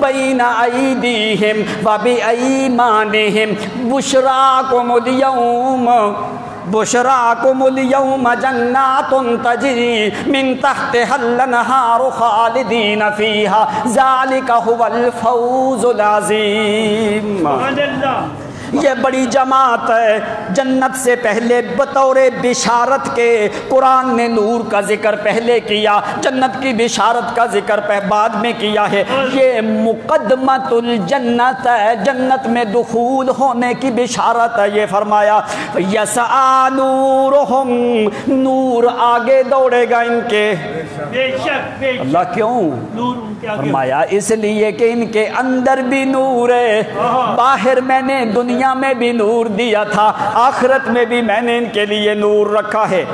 [SPEAKER 1] بین ایدیہم وبایمانہم بشراکم اليوم بشراکم اليوم جنات تجری من تحتها الانہار خالدین فیہا ذالک هو الفوز العظیم۔ یہ بڑی جماعت ہے، جنت سے پہلے بطور بشارت کے قرآن نے نور کا ذکر پہلے کیا، جنت کی بشارت کا ذکر بعد میں کیا ہے۔ یہ مقدمت الجنت ہے، جنت میں دخول ہونے کی بشارت ہے۔ یہ فرمایا یسعی نورہم، نور آگے دوڑے گا ان کے۔ اللہ کیوں؟ فرمایا اس لیے کہ ان کے اندر بھی نور ہے، باہر میں نے دنیا میں بھی نور دیا تھا، آخرت میں بھی میں نے ان کے لیے نور رکھا ہے۔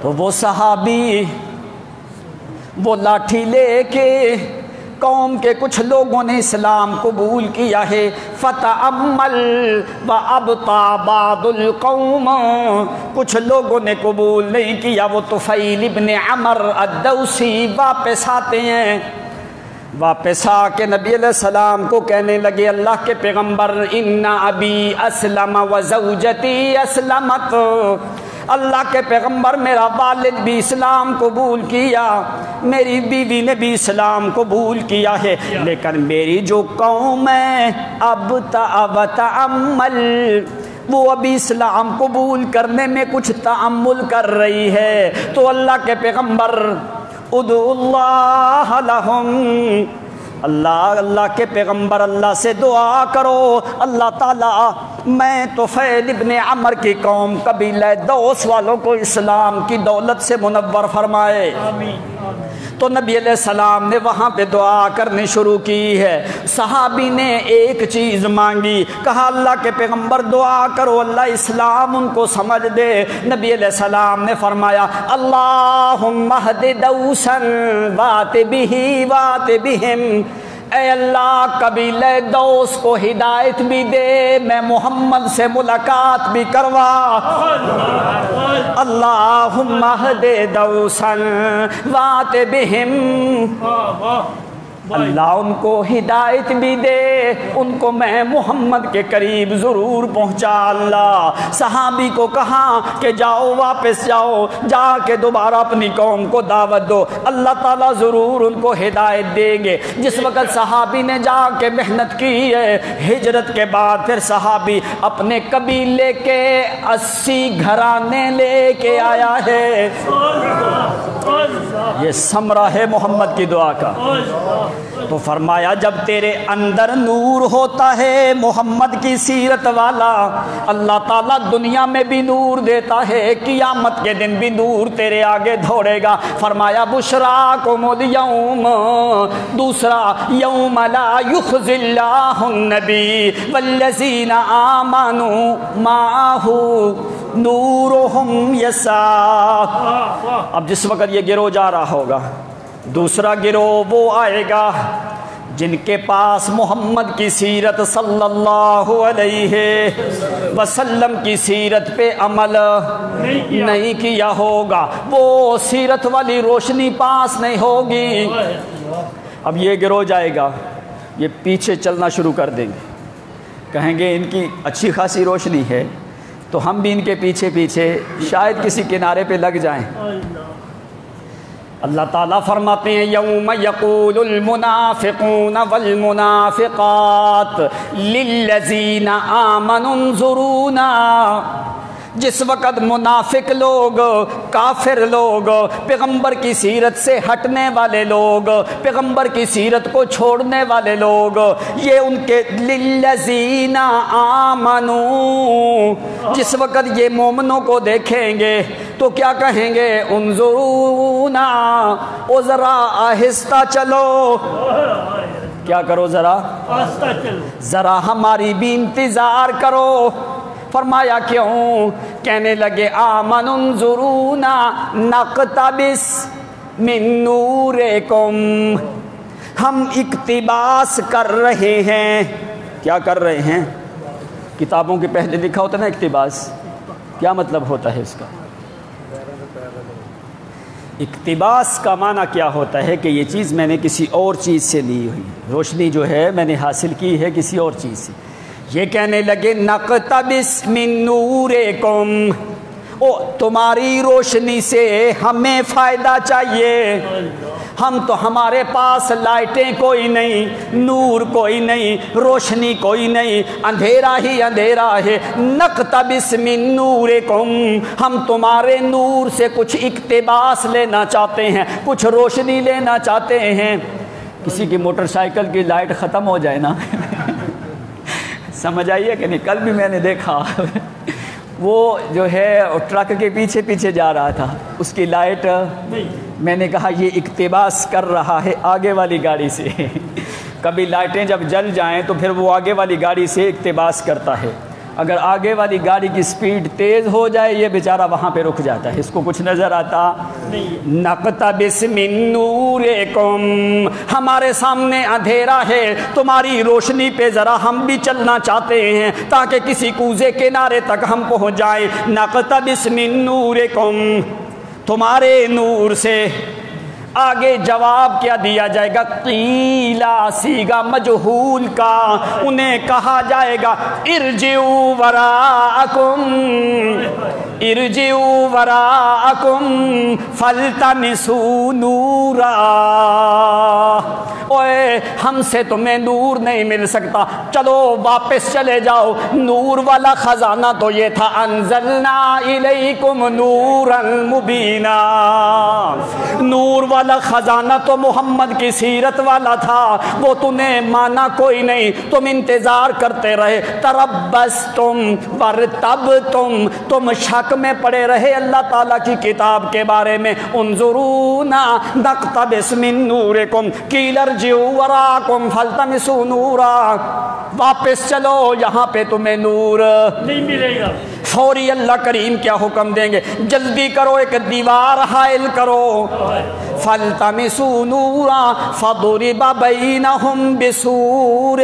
[SPEAKER 1] تو وہ صحابی وہ لاٹھی لے کے قوم کے کچھ لوگوں نے اسلام قبول کیا ہے، فتأمل وابطا بعض القوم، کچھ لوگوں نے قبول نہیں کیا۔ وہ طفیل ابن عمر الدوسی واپس آتے ہیں، واپس آ کے نبی علیہ السلام کو کہنے لگے اللہ کے پیغمبر ان ابی اسلم وزوجتی اسلمت، اللہ کے پیغمبر میرا والد بھی اسلام قبول کیا، میری بیوی نے بھی اسلام قبول کیا ہے، لیکن میری جو قوم ہے اب تعمل، وہ ابھی اسلام قبول کرنے میں کچھ تعمل کر رہی ہے۔ تو اللہ کے پیغمبر ادعو اللہ لہم، اللہ کے پیغمبر اللہ سے دعا کرو اللہ تعالیٰ میں طفیل ابن عمر کی قوم قبیلہ دوس والوں کو اسلام کی دولت سے منور فرمائے۔ تو نبی علیہ السلام نے وہاں پہ دعا کرنی شروع کی ہے۔ صحابی نے ایک چیز مانگی، کہا اللہ کے پیغمبر دعا کرو اللہ اسلام ان کو سمجھ دے۔ نبی علیہ السلام نے فرمایا اللہم اہد دوسا وات بہی وات بہم، اے اللہ قبیلہ دوس کو ہدایت بھی دے، میں محمد سے ملاقات بھی کروا۔ اللہم اہد دوسا وات بہم، اللہ ان کو ہدایت بھی دے، ان کو میں محمد کے قریب ضرور پہنچا اللہ۔ صحابی کو کہا کہ جاؤ، واپس جاؤ، جا کے دوبارہ اپنی قوم کو دعوت دو، اللہ تعالیٰ ضرور ان کو ہدایت دیں گے۔ جس وقت صحابی نے جا کے محنت کی ہے، ہجرت کے بعد پھر صحابی اپنے قبیلے کے 80 گھرانے لے کے آیا ہے۔ یہ ثمرہ ہے محمد کی دعا کا۔ تو فرمایا جب تیرے اندر نور ہوتا ہے محمد کی سیرت والا، اللہ تعالیٰ دنیا میں بھی نور دیتا ہے، قیامت کے دن بھی نور تیرے آگے دوڑے گا۔ فرمایا بشراکم اليوم، دوسرا یوم لا یخزی اللہ النبی والذین آمنوا معہ نورہم یسعی۔ اب جس وقت یہ گروہ جا رہا ہوگا، دوسرا گروہ وہ آئے گا جن کے پاس محمد کی سیرت صلی اللہ علیہ وسلم کی سیرت پہ عمل نہیں کیا ہوگا، وہ سیرت والی روشنی پاس نہیں ہوگی۔ اب یہ گروہ جائے گا، یہ پیچھے چلنا شروع کر دیں گے، کہیں گے ان کی اچھی خاصی روشنی ہے تو ہم بھی ان کے پیچھے پیچھے شاید کسی کنارے پہ لگ جائیں۔ اللہ تعالیٰ فرماتے ہیں یوم یقول المنافقون والمنافقات للذین آمنوا انظرونا، جس وقت منافق لوگ، کافر لوگ، پیغمبر کی سیرت سے ہٹنے والے لوگ، پیغمبر کی سیرت کو چھوڑنے والے لوگ، یہ ان کے للذین آمنوا، جس وقت یہ مومنوں کو دیکھیں گے تو کیا کہیں گے؟ انظرونا، او ذرا آہستہ چلو، کیا کرو؟ ذرا آہستہ چلو، ذرا ہماری بھی انتظار کرو۔ فرمایا کیوں؟ کہنے لگے آمن انظرونا نقتبس من نورکم، ہم اقتباس کر رہے ہیں۔ کیا کر رہے ہیں؟ کتابوں کے پہلے لکھا ہوتا ہے نا اقتباس، کیا مطلب ہوتا ہے اس کا؟ اقتباس کا معنی کیا ہوتا ہے کہ یہ چیز میں نے کسی اور چیز سے لی ہوئی، روشنی جو ہے میں نے حاصل کی ہے کسی اور چیز سے۔ یہ کہنے لگے نقتبس من نورکم، او تمہاری روشنی سے ہمیں فائدہ چاہیے، ہم تو ہمارے پاس لائٹیں کوئی نہیں، نور کوئی نہیں، روشنی کوئی نہیں، اندھیرا ہی اندھیرا ہے۔ نقتبس من نورکم، ہم تمہارے نور سے کچھ اقتباس لینا چاہتے ہیں، کچھ روشنی لینا چاہتے ہیں۔ کسی کی موٹر سائیکل کی لائٹ ختم ہو جائے نا، سمجھ آئیے کہ نہیں؟ کل بھی میں نے دیکھا وہ جو ہے ٹرک کے پیچھے پیچھے جا رہا تھا، اس کی لائٹ، میں نے کہا یہ اقتباس کر رہا ہے آگے والی گاڑی سے۔ کبھی لائٹیں جب جل جائیں تو پھر وہ آگے والی گاڑی سے اقتباس کرتا ہے، اگر آگے والی گاڑی کی سپیڈ تیز ہو جائے یہ بیچارہ وہاں پہ رک جاتا ہے، اس کو کچھ نظر آتا نہیں۔ نقتبس من نورکم، ہمارے سامنے اندھیرا ہے، تمہاری روشنی پہ ذرا ہم بھی چلنا چاہتے ہیں تاکہ کسی کوزے کنارے تک ہم پہنچ جائیں۔ نقتبس من نورکم، تمہارے نور سے۔ آگے جواب کیا دیا جائے گا؟ قیلا، صیغہ مجہول کا، انہیں کہا جائے گا ارجعوا وراءکم، ارجعوا وراءکم فالتمسوا نورا، اوے ہم سے تمہیں نور نہیں مل سکتا، چلو واپس چلے جاؤ۔ نور والا خزانہ تو یہ تھا انزلنا الیکم نورا مبینا، نور والا خزانہ تو محمد کی سیرت والا تھا، وہ تمہیں مانا کوئی نہیں، تم انتظار کرتے رہے، تربصتم ورتبتم، تم شک میں پڑے رہے اللہ تعالیٰ کی کتاب کے بارے میں۔ انظرونا نقتبس من نورکم قیل ارجعوا وراءکم فالتمسوا نورا، واپس چلو یہاں پہ تمہیں نور نہیں ملے گا۔ فوری اللہ کریم کیا حکم دیں گے؟ جلدی کرو، ایک دیوار حائل کرو۔ فالتمسوا نورا فضرب بینہم بسور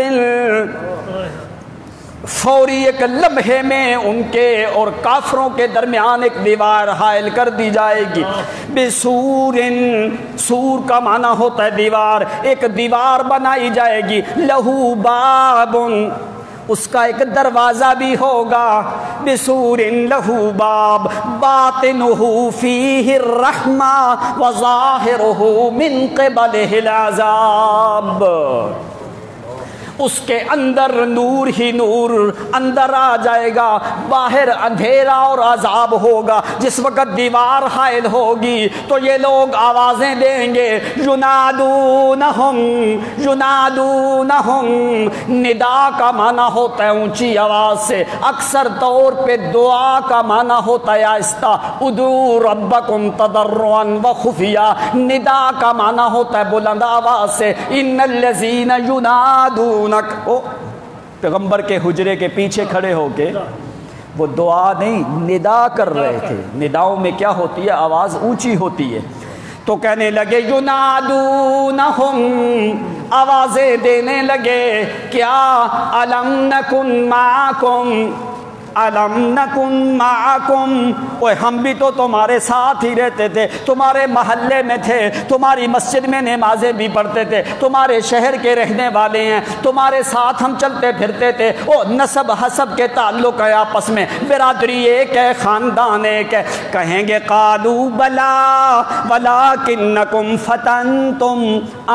[SPEAKER 1] فوری ایک لمحے میں ان کے اور کافروں کے درمیان ایک دیوار حائل کر دی جائے گی. بسورن، سور کا معنی ہوتا ہے دیوار، ایک دیوار بنائی جائے گی. لہو بابن، اس کا ایک دروازہ بھی ہوگا. بسورن لہو باب باطنہ فیہ الرحمہ وظاہرہ من قبلہ العذاب. اس کے اندر نور ہی نور اندر آ جائے گا، باہر اندھیرا اور عذاب ہوگا. جس وقت دیوار حائل ہوگی تو یہ لوگ آوازیں دیں گے، ینادونہم ینادونہم. ندا کا معنی ہوتا ہے اونچی آواز سے، اکثر طور پہ دعا کا معنی ہوتا ہے آہستہ. ادعوا ربکم تضرعا وخفیا. ندا کا معنی ہوتا ہے بلند آواز سے. ان الذین ینادون، پیغمبر کے حجرے کے پیچھے کھڑے ہو کے وہ دعا نہیں ندا کر رہے تھے. نداؤں میں کیا ہوتی ہے؟ آواز اونچی ہوتی ہے. تو کہنے لگے ینادونہم، آوازیں دینے لگے، کیا الم نکن معکم، الم نکن معکم، اوہ ہم بھی تو تمہارے ساتھ ہی رہتے تھے، تمہارے محلے میں تھے، تمہاری مسجد میں نمازیں بھی پڑھتے تھے، تمہارے شہر کے رہنے والے ہیں، تمہارے ساتھ ہم چلتے پھرتے تھے. او نسب حسب کے تعلق ہے آپس میں، برادری ایک ہے، خاندان ایک ہے. کہیں گے قالوا بلا ولکنکم فتنتم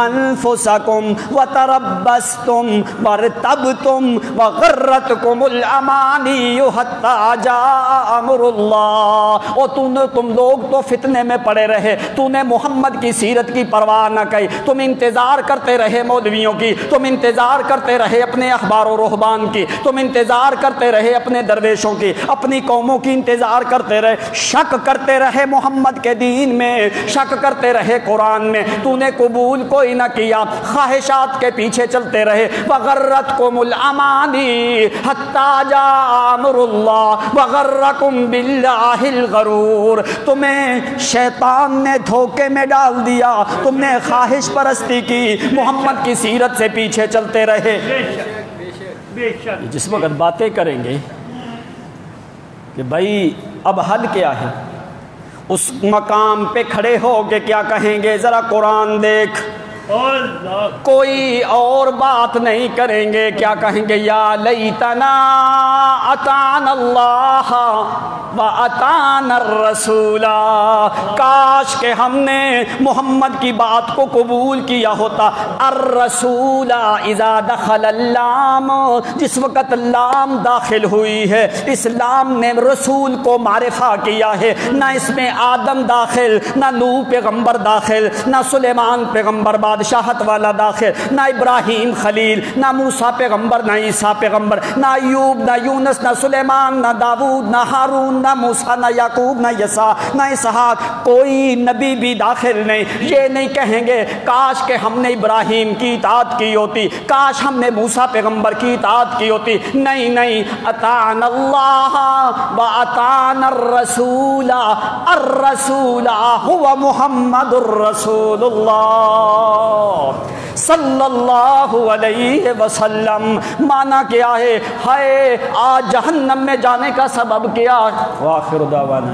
[SPEAKER 1] انفسکم وتربصتم وارتبتم وغرتکم الامانی حتی جاء امر اللہ. اور تم لوگ تو فتنے میں پڑے رہے، تو نے محمد کی سیرت کی پرواہ نہ کی، تم انتظار کرتے رہے مولویوں کی، تم انتظار کرتے رہے اپنے احبار و رہبان کی، تم انتظار کرتے رہے اپنے درویشوں کی، اپنی قوموں کی انتظار کرتے رہے، شک کرتے رہے محمد کے دین میں، شک کرتے رہے قرآن میں، تو نے قبول کوئی نہ کیا، خواہشات کے پیچھے چلتے رہے. وغرتکم الامانی حتی جاء امر اللہ وغرکم باللہ الغرور. تمہیں شیطان نے دھوکے میں ڈال دیا، تم نے خواہش پرستی کی، محمد کی سیرت سے پیچھے چلتے رہے. جس وقت باتیں کریں گے کہ بھائی اب حل کیا ہے، اس مقام پہ کھڑے ہو کے کیا کہیں گے؟ ذرا قرآن دیکھ. کوئی اور بات نہیں کریں گے. کیا کہیں گے؟ یا لیتنا اطعنا اللہ واطعنا الرسول. کاش کہ ہم نے محمد کی بات کو قبول کیا ہوتا. الرسول اذا دخل اللام، جس وقت لام داخل ہوئی ہے، اسلام نے رسول کو معرفہ کیا ہے. نہ اس میں آدم داخل، نہ نوح پیغمبر داخل، نہ سلیمان پیغمبر بادشاہت والا داخل، نہ ابراہیم خلیل، نہ موسیٰ پیغمبر، نہ عیسیٰ پیغمبر، نہ ایوب، نہ یونس، نہ سلیمان، نہ داود، نہ ہارون، نہ موسیٰ، نہ یعقوب، نہ یسع، نہ اسحاق. کوئی نبی بھی داخل نہیں. یہ نہیں کہیں گے کاش کہ ہم نے ابراہیم کی اطاعت کی ہوتی، کاش ہم نے موسیٰ پیغمبر کی اطاعت کی ہوتی. نہیں نہیں، اطعنا اللہ واطعنا الرسول. الرسول هو محمد الرسول اللہ صلی اللہ علیہ وسلم. معنی کیا ہے؟ ہائے آج جہنم میں جانے کا سبب کیا؟ وآخر دعوانا